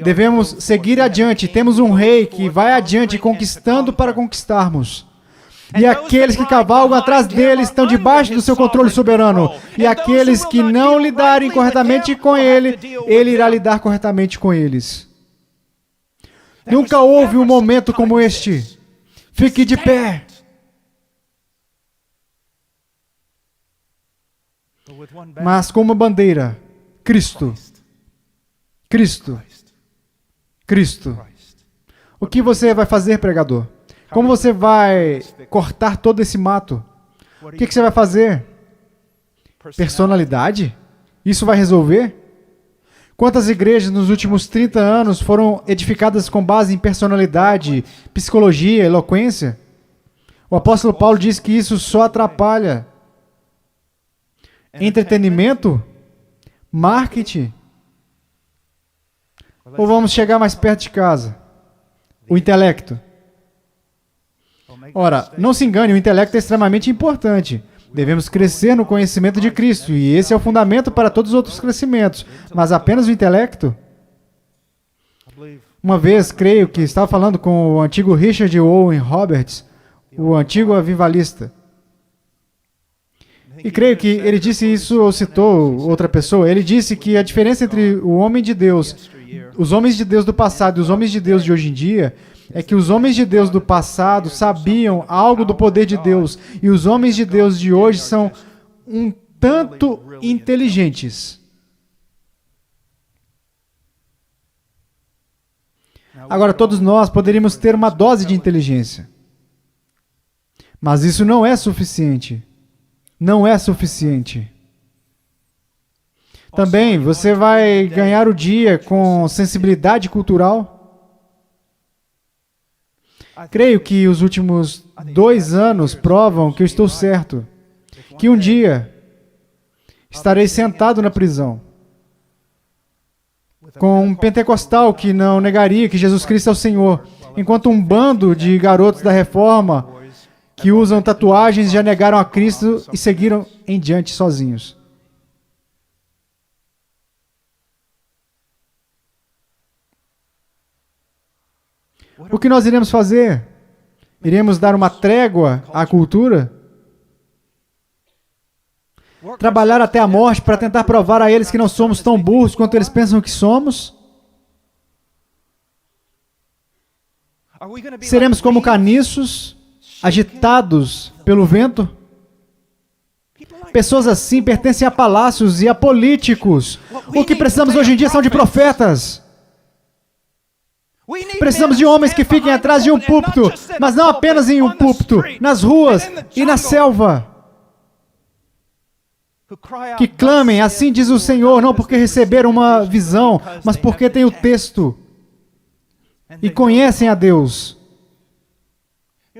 Devemos seguir adiante. Temos um rei que vai adiante, conquistando para conquistarmos. E aqueles que cavalgam atrás dele estão debaixo do seu controle soberano. E aqueles que não lidarem corretamente com ele, ele irá lidar corretamente com eles. Nunca houve um momento como este. Fique de pé. Mas com uma bandeira: Cristo. Cristo. Cristo. O que você vai fazer, pregador? Como você vai cortar todo esse mato? O que você vai fazer? Personalidade? Isso vai resolver? Quantas igrejas nos últimos 30 anos foram edificadas com base em personalidade, psicologia, eloquência? O apóstolo Paulo diz que isso só atrapalha. Entretenimento? Marketing? Ou vamos chegar mais perto de casa? O intelecto. Ora, não se engane, o intelecto é extremamente importante. Devemos crescer no conhecimento de Cristo, e esse é o fundamento para todos os outros crescimentos. Mas apenas o intelecto? Uma vez, creio que estava falando com o antigo Richard Owen Roberts, o antigo avivalista. E creio que ele disse isso, ou citou outra pessoa. Ele disse que a diferença entre o homem de Deus, os homens de Deus do passado e os homens de Deus de hoje em dia, é que os homens de Deus do passado sabiam algo do poder de Deus, e os homens de Deus de hoje são um tanto inteligentes. Agora, todos nós poderíamos ter uma dose de inteligência, mas isso não é suficiente. Não é suficiente. Também, você vai ganhar o dia com sensibilidade cultural? Creio que os últimos 2 anos provam que eu estou certo, que um dia estarei sentado na prisão, com um pentecostal que não negaria que Jesus Cristo é o Senhor, enquanto um bando de garotos da Reforma que usam tatuagens já negaram a Cristo e seguiram em diante sozinhos. O que nós iremos fazer? Iremos dar uma trégua à cultura? Trabalhar até a morte para tentar provar a eles que não somos tão burros quanto eles pensam que somos? Seremos como caniços, agitados pelo vento? Pessoas assim pertencem a palácios e a políticos. O que precisamos hoje em dia são de profetas. Precisamos de homens que fiquem atrás de um púlpito, mas não apenas em um púlpito, nas ruas e na selva. Que clamem, assim diz o Senhor, não porque receberam uma visão, mas porque têm o texto e conhecem a Deus.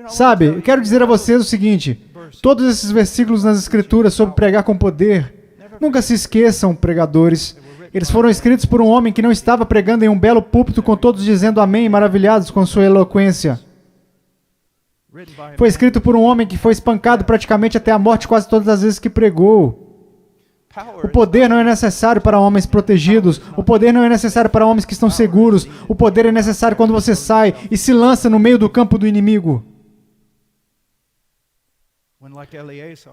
Sabe, eu quero dizer a vocês o seguinte: todos esses versículos nas Escrituras sobre pregar com poder, nunca se esqueçam, pregadores, eles foram escritos por um homem que não estava pregando em um belo púlpito com todos dizendo amém, maravilhados com sua eloquência. Foi escrito por um homem que foi espancado praticamente até a morte quase todas as vezes que pregou. O poder não é necessário para homens protegidos. O poder não é necessário para homens que estão seguros. O poder é necessário quando você sai e se lança no meio do campo do inimigo.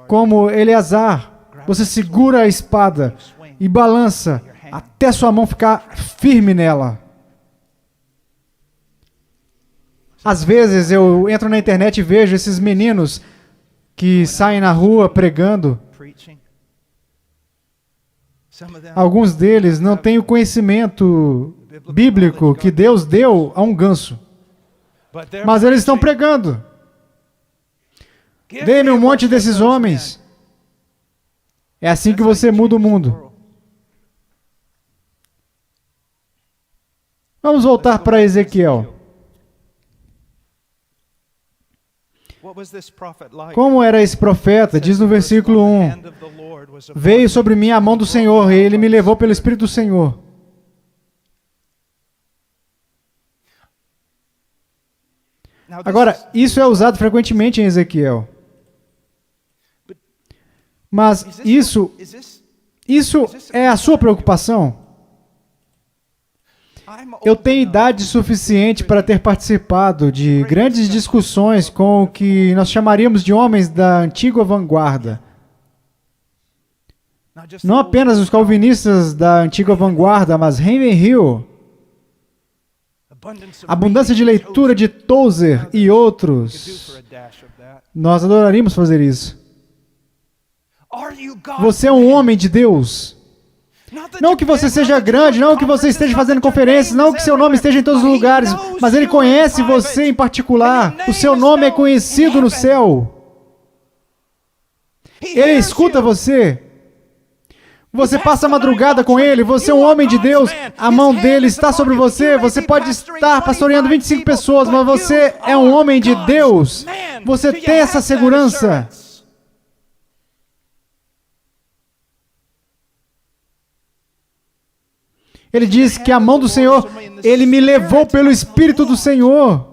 Como Eleazar, você segura a espada e balança até sua mão ficar firme nela. Às vezes eu entro na internet e vejo esses meninos que saem na rua pregando. Alguns deles não têm o conhecimento bíblico que Deus deu a um ganso. Mas eles estão pregando. Dê-me um monte desses homens. É assim que você muda o mundo. Vamos voltar para Ezequiel. Como era esse profeta? Diz no versículo 1. Veio sobre mim a mão do Senhor, e Ele me levou pelo Espírito do Agora, isso é usado frequentemente em Ezequiel. Mas isso é a sua preocupação? Eu tenho idade suficiente para ter participado de grandes discussões com o que nós chamaríamos de homens da antiga vanguarda. Não apenas os calvinistas da antiga vanguarda, mas Henry Hill, abundância de leitura de Tozer e outros. Nós adoraríamos fazer isso. Você é um homem de Deus. Não que você seja grande, não que você esteja fazendo conferências, não que seu nome esteja em todos os lugares, mas Ele conhece você em particular. O seu nome é conhecido no céu. Ele escuta você. Você passa a madrugada com Ele, você é um homem de Deus, a mão dele está sobre você, você pode estar pastoreando 25 pessoas, mas você é um homem de Deus. Você tem essa segurança. Ele diz que a mão do Senhor, Ele me levou pelo Espírito do Senhor.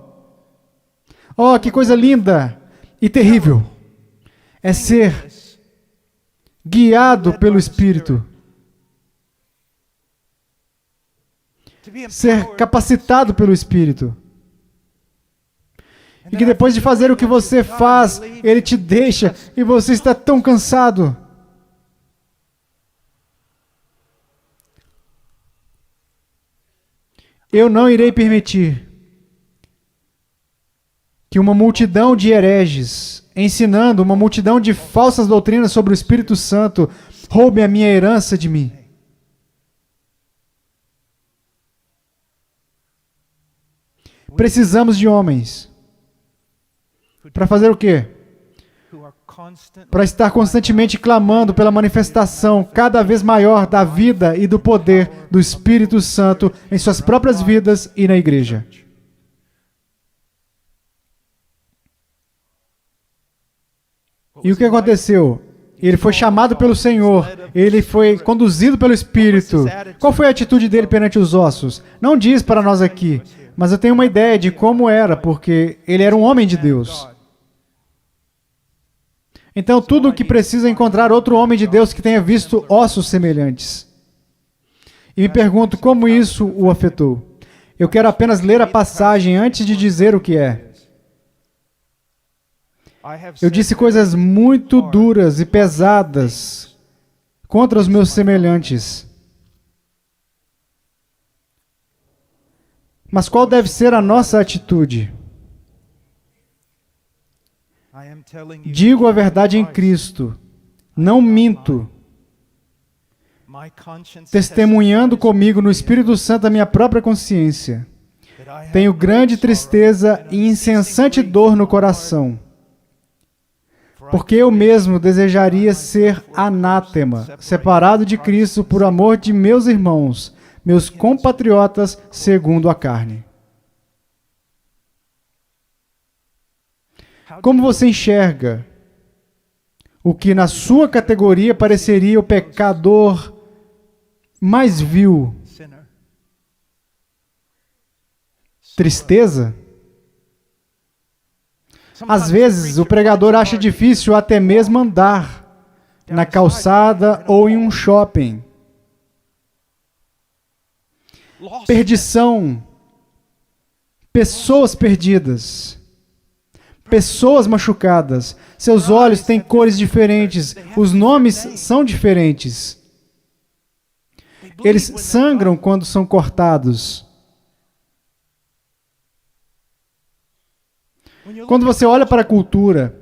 Oh, que coisa linda e terrível é ser guiado pelo Espírito. Ser capacitado pelo Espírito. E que depois de fazer o que você faz, Ele te deixa e você está tão cansado. Eu não irei permitir que uma multidão de hereges, ensinando uma multidão de falsas doutrinas sobre o Espírito Santo, roube a minha herança de mim. Precisamos de homens. Para fazer o quê? Para estar constantemente clamando pela manifestação cada vez maior da vida e do poder do Espírito Santo em suas próprias vidas e na igreja. E o que aconteceu? Ele foi chamado pelo Senhor, ele foi conduzido pelo Espírito. Qual foi a atitude dele perante os ossos? Não diz para nós aqui, mas eu tenho uma ideia de como era, porque ele era um homem de Deus. Então, tudo o que precisa é encontrar outro homem de Deus que tenha visto ossos semelhantes. E me pergunto como isso o afetou. Eu quero apenas ler a passagem antes de dizer o que é. Eu disse coisas muito duras e pesadas contra os meus semelhantes. Mas qual deve ser a nossa atitude? Digo a verdade em Cristo, não minto, testemunhando comigo no Espírito Santo a minha própria consciência. Tenho grande tristeza e incessante dor no coração, porque eu mesmo desejaria ser anátema, separado de Cristo por amor de meus irmãos, meus compatriotas segundo a carne. Como você enxerga o que na sua categoria pareceria o pecador mais vil? Tristeza? Às vezes, o pregador acha difícil até mesmo andar na calçada ou em um shopping. Perdição. Pessoas perdidas. Pessoas machucadas. Seus olhos têm cores diferentes. Os nomes são diferentes. Eles sangram quando são cortados. Quando você olha para a cultura,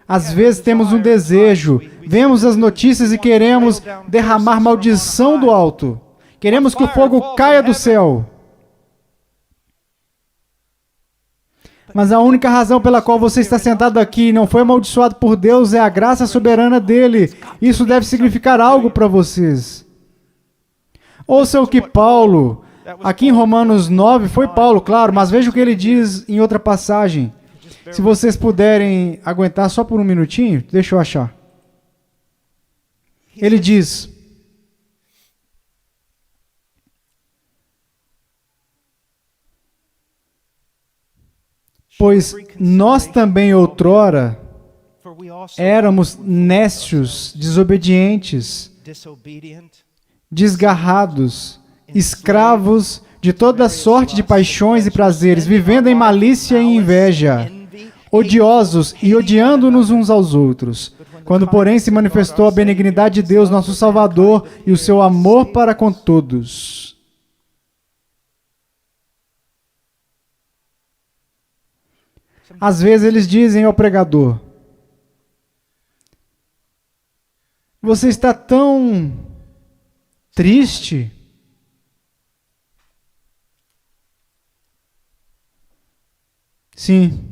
às vezes temos um desejo, vemos as notícias e queremos derramar maldição do alto. Queremos que o fogo caia do céu. Mas a única razão pela qual você está sentado aqui e não foi amaldiçoado por Deus é a graça soberana dele. Isso deve significar algo para vocês. Ouça o que Paulo, aqui em Romanos 9, foi Paulo, claro, mas veja o que ele diz em outra passagem. Se vocês puderem aguentar só por um minutinho, deixa eu achar. Ele diz: Pois nós também outrora éramos nécios, desobedientes, desgarrados, escravos de toda sorte de paixões e prazeres, vivendo em malícia e inveja, odiosos e odiando-nos uns aos outros. Quando, porém, se manifestou a benignidade de Deus, nosso Salvador, e o seu amor para com todos. Às vezes eles dizem ao pregador: você está tão triste. Sim.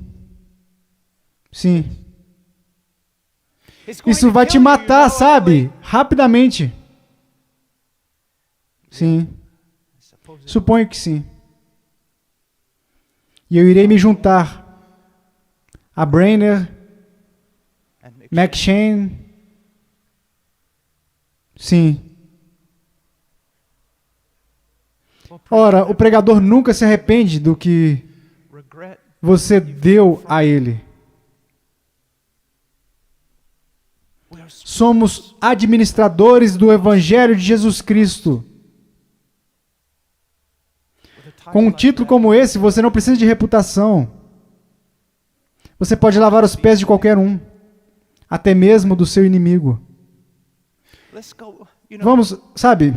Sim. Isso vai te matar, sabe? Rapidamente. Sim. Suponho que sim. E eu irei me juntar a Brainer, McShane. Sim. Ora, o pregador nunca se arrepende do que você deu a ele. Somos administradores do Evangelho de Jesus Cristo. Com um título como esse, você não precisa de reputação. Você pode lavar os pés de qualquer um, até mesmo do seu inimigo. Vamos, sabe,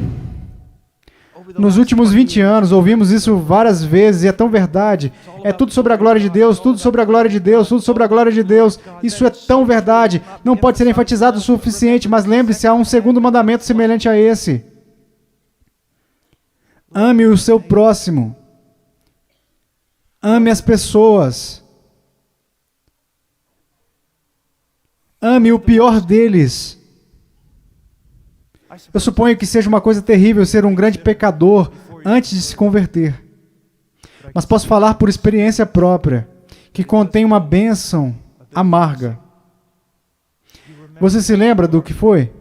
nos últimos 20 anos, ouvimos isso várias vezes e é tão verdade. É tudo sobre a glória de Deus, tudo sobre a glória de Deus, tudo sobre a glória de Deus. Isso é tão verdade. Não pode ser enfatizado o suficiente, mas lembre-se, há um segundo mandamento semelhante a esse. Ame o seu próximo. Ame as pessoas. Ame o pior deles. Eu suponho que seja uma coisa terrível ser um grande pecador antes de se converter. Mas posso falar por experiência própria, que contém uma bênção amarga. Você se lembra do que foi?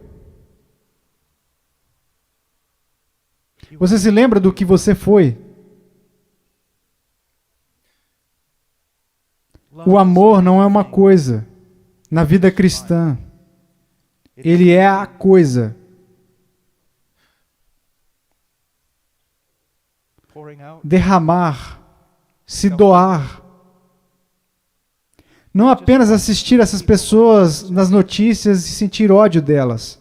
Você se lembra do que você foi? O amor não é uma coisa na vida cristã. Ele é a coisa. Derramar, se doar. Não apenas assistir essas pessoas nas notícias e sentir ódio delas.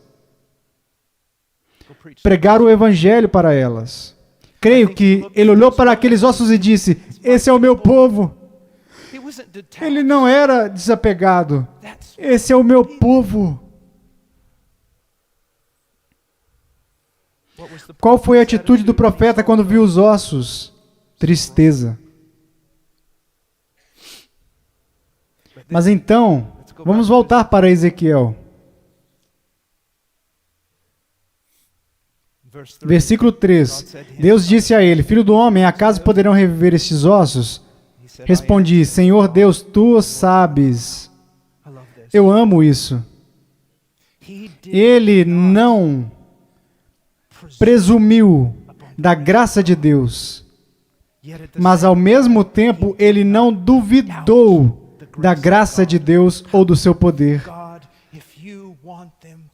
Pregar o Evangelho para elas. Creio que ele olhou para aqueles ossos e disse: esse é o meu povo. Ele não era desapegado. Esse é o meu povo. Qual foi a atitude do profeta quando viu os ossos? Tristeza. Mas então, vamos voltar para Ezequiel. Versículo 3. Deus disse a ele: filho do homem, acaso poderão reviver estes ossos? Respondi: Senhor Deus, tu sabes. Eu amo isso. Ele não presumiu da graça de Deus, mas ao mesmo tempo ele não duvidou da graça de Deus ou do seu poder.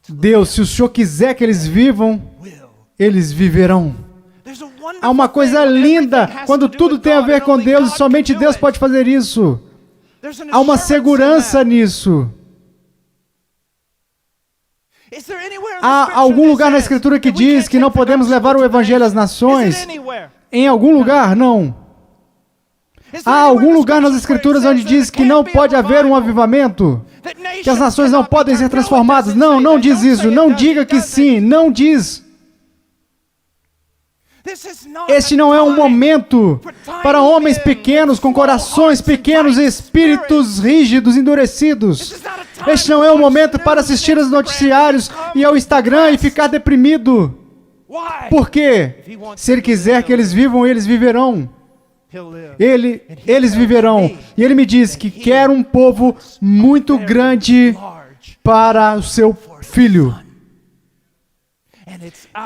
Deus, se o Senhor quiser que eles vivam, eles viverão. Há uma coisa linda quando tudo tem a ver com Deus e somente Deus pode fazer isso. Há uma segurança nisso. Há algum lugar na Escritura que diz que não podemos levar o Evangelho às nações? Em algum lugar? Não. Há algum lugar nas Escrituras onde diz que não pode haver um avivamento? Que as nações não podem ser transformadas? Não, não diz isso. Não diga que sim. Não diz. Este não é um momento para homens pequenos, com corações pequenos e espíritos rígidos, endurecidos. Este não é um momento para assistir aos noticiários e ao Instagram e ficar deprimido. Por quê? Se Ele quiser que eles vivam, eles viverão. Eles viverão. E Ele me diz que quer um povo muito grande para o seu filho.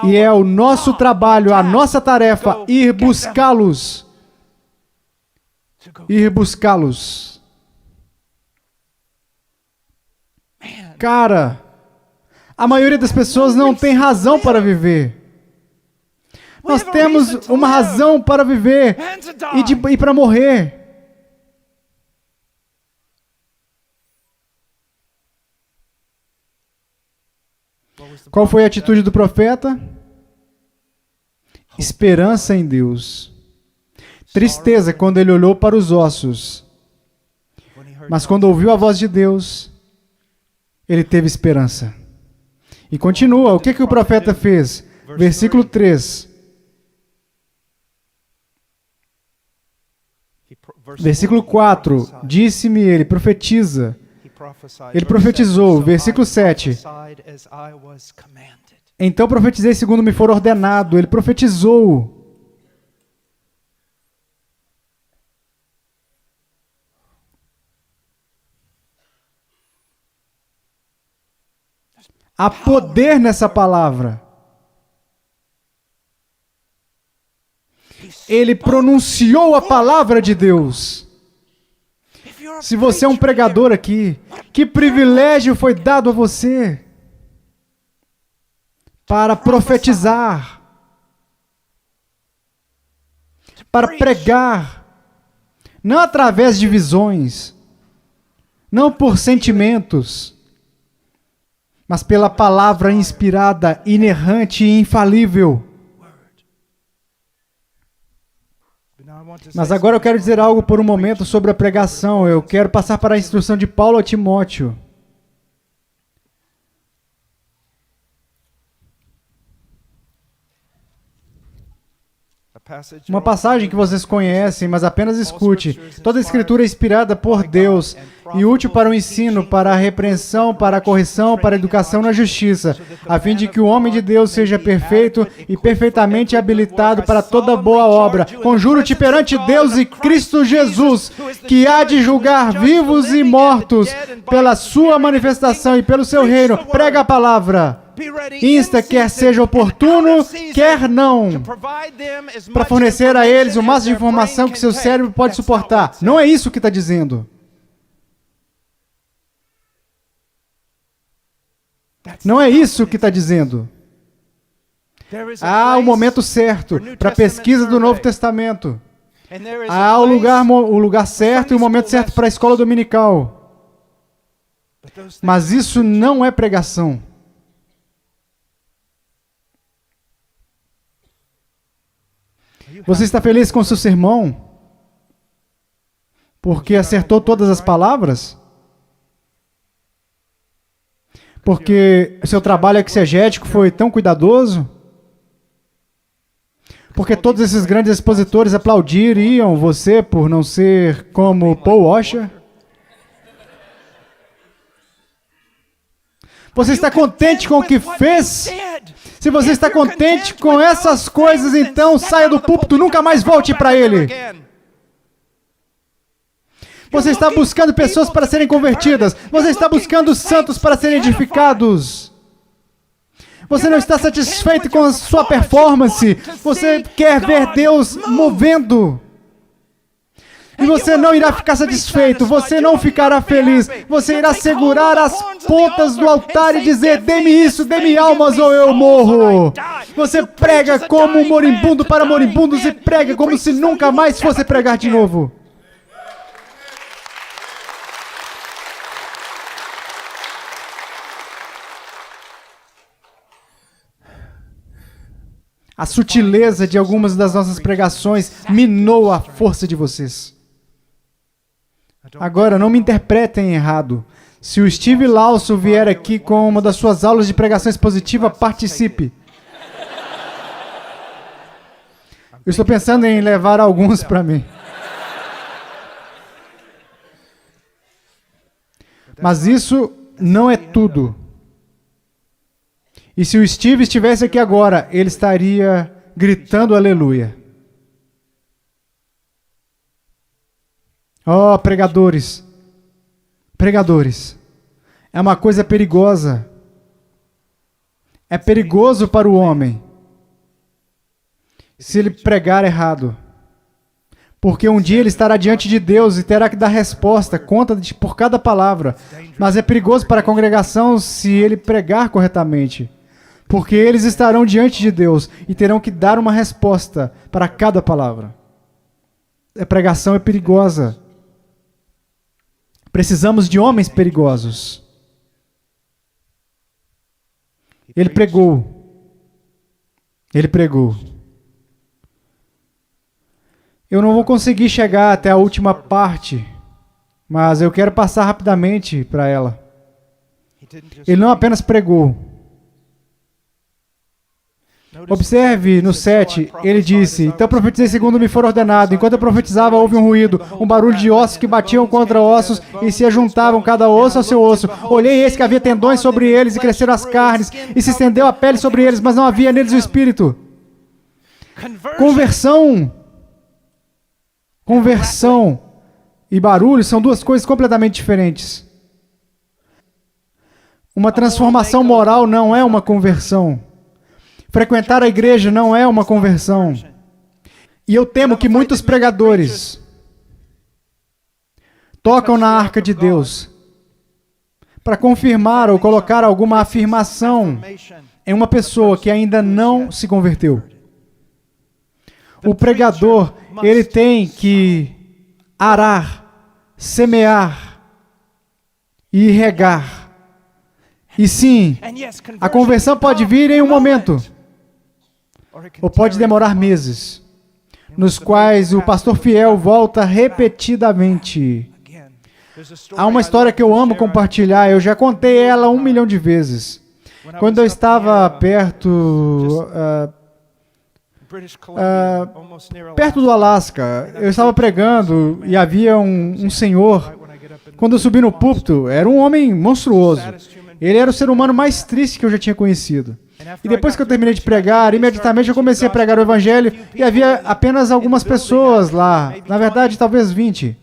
E é o nosso trabalho, a nossa tarefa, ir buscá-los ir buscá-los. Cara, a maioria das pessoas não tem razão para viver. Nós temos uma razão para viver e para morrer. Qual foi a atitude do profeta? Esperança em Deus. Tristeza quando ele olhou para os ossos. Mas quando ouviu a voz de Deus, ele teve esperança. E continua, o que o profeta fez? Versículo 3. Versículo 4. Disse-me ele, profetiza. Ele profetizou. Versículo 7. Então profetizei segundo me for ordenado. Ele profetizou. Há poder nessa palavra. Ele pronunciou a palavra de Deus. Se você é um pregador aqui, que privilégio foi dado a você para profetizar, para pregar, não através de visões, não por sentimentos, mas pela palavra inspirada, inerrante e infalível. Mas agora eu quero dizer algo por um momento sobre a pregação. Eu quero passar para a instrução de Paulo a Timóteo. Uma passagem que vocês conhecem, mas apenas escute. Toda a escritura é inspirada por Deus e útil para o ensino, para a repreensão, para a correção, para a educação na justiça, a fim de que o homem de Deus seja perfeito e perfeitamente habilitado para toda boa obra. Conjuro-te perante Deus e Cristo Jesus, que há de julgar vivos e mortos pela sua manifestação e pelo seu reino. Prega a palavra. Insta, quer seja oportuno, quer não, para fornecer a eles o máximo de informação que seu cérebro pode suportar. Não é isso que está dizendo. Não é isso que está dizendo. Há o momento certo para a pesquisa do Novo Testamento. Há o lugar certo e o momento certo para a escola dominical. Mas isso não é pregação. Você está feliz com o seu sermão? Porque acertou todas as palavras? Porque o seu trabalho exegético foi tão cuidadoso? Porque todos esses grandes expositores aplaudiriam você por não ser como Paul Washer? Você está contente com o que fez? Se você está contente com essas coisas, então saia do púlpito, nunca mais volte para ele. Você está buscando pessoas para serem convertidas. Você está buscando santos para serem edificados. Você não está satisfeito com a sua performance. Você quer ver Deus movendo. E você não irá ficar satisfeito, você não ficará feliz, você irá segurar as pontas do altar e dizer, dê-me isso, dê-me almas ou eu morro. Você prega como um moribundo para moribundos e prega como se nunca mais fosse pregar de novo. A sutileza de algumas das nossas pregações minou a força de vocês. Agora, não me interpretem errado. Se o Steve Lawson vier aqui com uma das suas aulas de pregação expositiva, participe. Eu estou pensando em levar alguns para mim. Mas isso não é tudo. E se o Steve estivesse aqui agora, ele estaria gritando aleluia. Oh, pregadores, pregadores, é uma coisa perigosa. É perigoso para o homem se ele pregar errado. Porque um dia ele estará diante de Deus e terá que dar resposta, conta por cada palavra. Mas é perigoso para a congregação se ele pregar corretamente. Porque eles estarão diante de Deus e terão que dar uma resposta para cada palavra. A pregação é perigosa. Precisamos de homens perigosos. Ele pregou. Ele pregou. Eu não vou conseguir chegar até a última parte, mas eu quero passar rapidamente para ela. Ele não apenas pregou. Observe no 7, ele disse: então profetizei segundo me for ordenado. Enquanto eu profetizava, houve um ruído, um barulho de ossos que batiam contra ossos e se ajuntavam cada osso ao seu osso. Olhei, eis que havia tendões sobre eles e cresceram as carnes e se estendeu a pele sobre eles, mas não havia neles o espírito. Conversão e barulho são duas coisas completamente diferentes. Uma transformação moral não é uma conversão. Frequentar a igreja não é uma conversão. E eu temo que muitos pregadores tocam na arca de Deus para confirmar ou colocar alguma afirmação em uma pessoa que ainda não se converteu. O pregador, ele tem que arar, semear e regar. E sim, a conversão pode vir em um momento, ou pode demorar meses, nos quais o pastor fiel volta repetidamente. Há uma história que eu amo compartilhar, eu já contei ela 1 milhão de vezes. Quando eu estava perto do Alasca, eu estava pregando e havia um senhor. Quando eu subi no púlpito, era um homem monstruoso. Ele era o ser humano mais triste que eu já tinha conhecido. E depois que eu terminei de pregar, imediatamente eu comecei a pregar o evangelho e havia apenas algumas pessoas lá. Na verdade, talvez 20.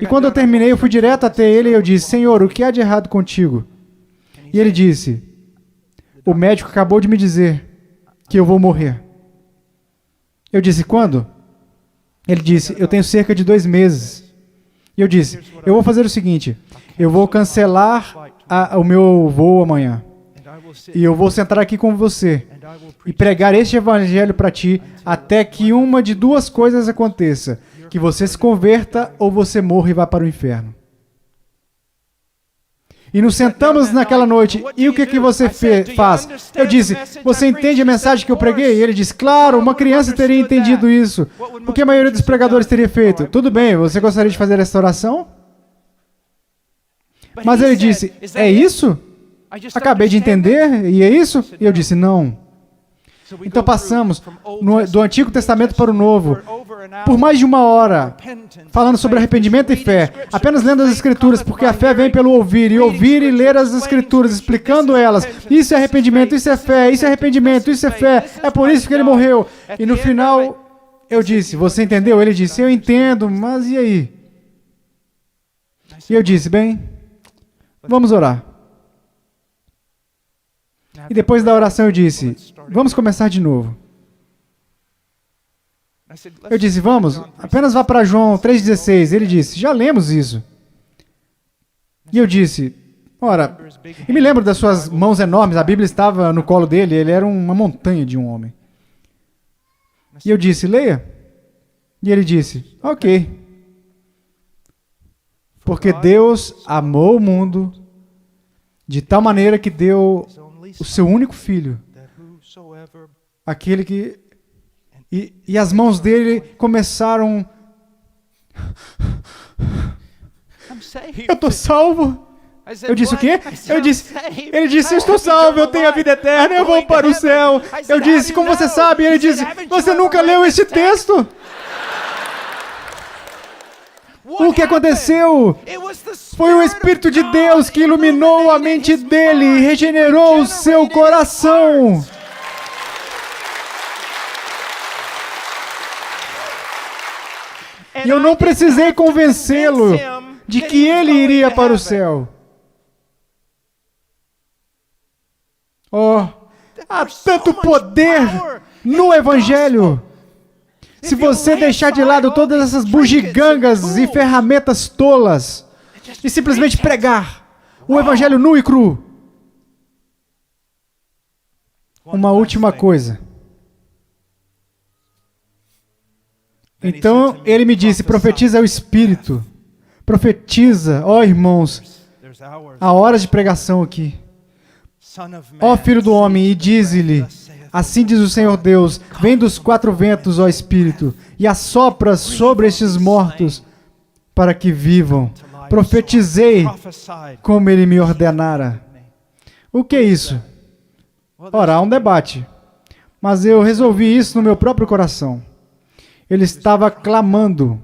E quando eu terminei, eu fui direto até ele e eu disse: Senhor, o que há de errado contigo? E ele disse: o médico acabou de me dizer que eu vou morrer. Eu disse: quando? Ele disse: eu tenho cerca de 2 meses. E eu disse: eu vou fazer o seguinte, eu vou cancelar o meu voo amanhã. E eu vou sentar aqui com você e pregar este evangelho para ti até que uma de 2 coisas aconteça: que você se converta ou você morra e vá para o inferno. E nos sentamos naquela noite, e o que você faz? Eu disse: você entende a mensagem que eu preguei? E ele disse: claro, uma criança teria entendido isso. O que a maioria dos pregadores teria feito? Tudo bem, você gostaria de fazer essa oração? Mas ele disse: é isso? Acabei de entender, e é isso? E eu disse: não. Então passamos do Antigo Testamento para o Novo, por mais de 1 hora, falando sobre arrependimento e fé, apenas lendo as Escrituras, porque a fé vem pelo ouvir e ler as Escrituras, explicando elas. Isso é arrependimento, isso é fé, isso é arrependimento, isso é fé, é por isso que ele morreu. E no final, eu disse: você entendeu? Ele disse: eu entendo, mas e aí? E eu disse: bem, vamos orar. E depois da oração eu disse: vamos começar de novo. Eu disse: vamos, apenas vá para João 3,16. Ele disse: já lemos isso. E eu disse: ora, e me lembro das suas mãos enormes, a Bíblia estava no colo dele, ele era uma montanha de um homem. E eu disse: leia. E ele disse: ok. Porque Deus amou o mundo de tal maneira que deu o seu único filho, aquele que... E as mãos dele começaram... Eu estou salvo. Eu disse: o quê? Ele disse: eu estou salvo, eu tenho a vida eterna, eu vou para o céu. Eu disse: como você sabe? Ele disse: você nunca leu este texto? O que aconteceu? Foi o Espírito de Deus que iluminou a mente dele e regenerou o seu coração. E eu não precisei convencê-lo de que ele iria para o céu. Oh, há tanto poder no Evangelho. se você deixar de lado todas essas bugigangas e ferramentas tolas e simplesmente pregar o evangelho nu e cru. Uma última coisa. Então ele me disse, profetiza o Espírito. Profetiza, ó irmãos, há horas de pregação aqui. Ó filho do homem, e dize-lhe, assim diz o Senhor Deus, vem dos quatro ventos, ó Espírito, e assopra sobre estes mortos, para que vivam. Profetizei como ele me ordenara. O que é isso? Ora, há um debate. Mas eu resolvi isso no meu próprio coração. Ele estava clamando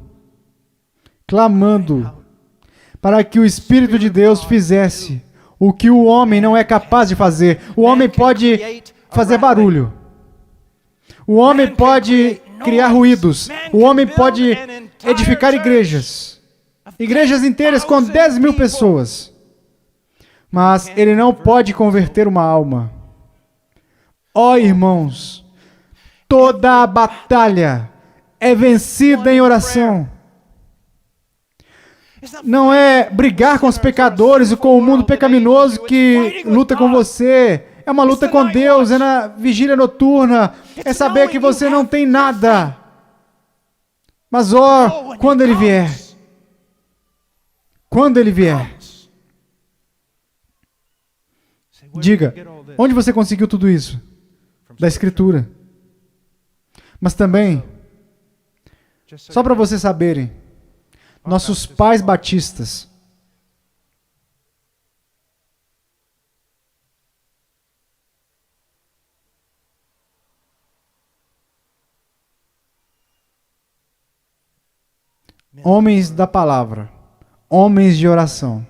para que o Espírito de Deus fizesse o que o homem não é capaz de fazer. O homem pode fazer barulho. O homem pode criar ruídos. O homem pode edificar igrejas. Igrejas inteiras com 10.000 pessoas. Mas ele não pode converter uma alma. Ó irmãos, toda a batalha é vencida em oração. Não é brigar com os pecadores e com o mundo pecaminoso que luta com você. É uma luta com Deus, é na vigília noturna. É saber que você não tem nada. Mas ó, quando ele vier. Quando ele vier. Diga, onde você conseguiu tudo isso? Da Escritura. Mas também, só para vocês saberem, nossos pais batistas, homens da palavra, homens de oração,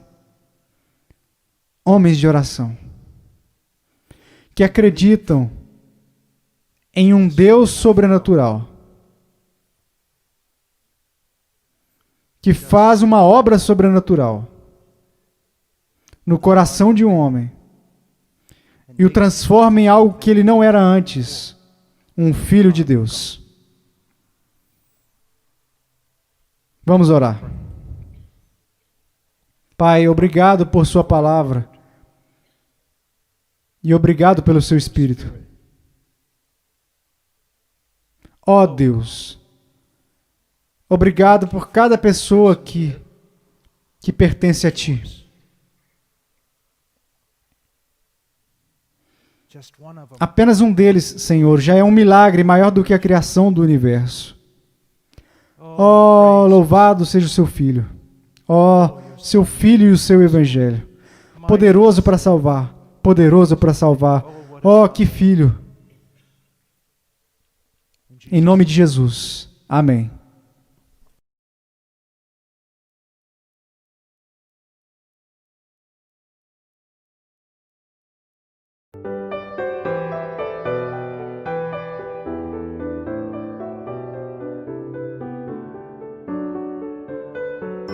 que acreditam em um Deus sobrenatural, que faz uma obra sobrenatural no coração de um homem e o transforma em algo que ele não era antes, um filho de Deus. Vamos orar. Pai, obrigado por sua palavra e obrigado pelo seu Espírito. Ó Deus, obrigado por cada pessoa aqui que pertence a Ti. Apenas um deles, Senhor, já é um milagre maior do que a criação do universo. Ó, louvado seja o seu Filho. Ó, seu Filho e o seu Evangelho. Poderoso para salvar. Poderoso para salvar. Ó, que Filho. Em nome de Jesus. Amém.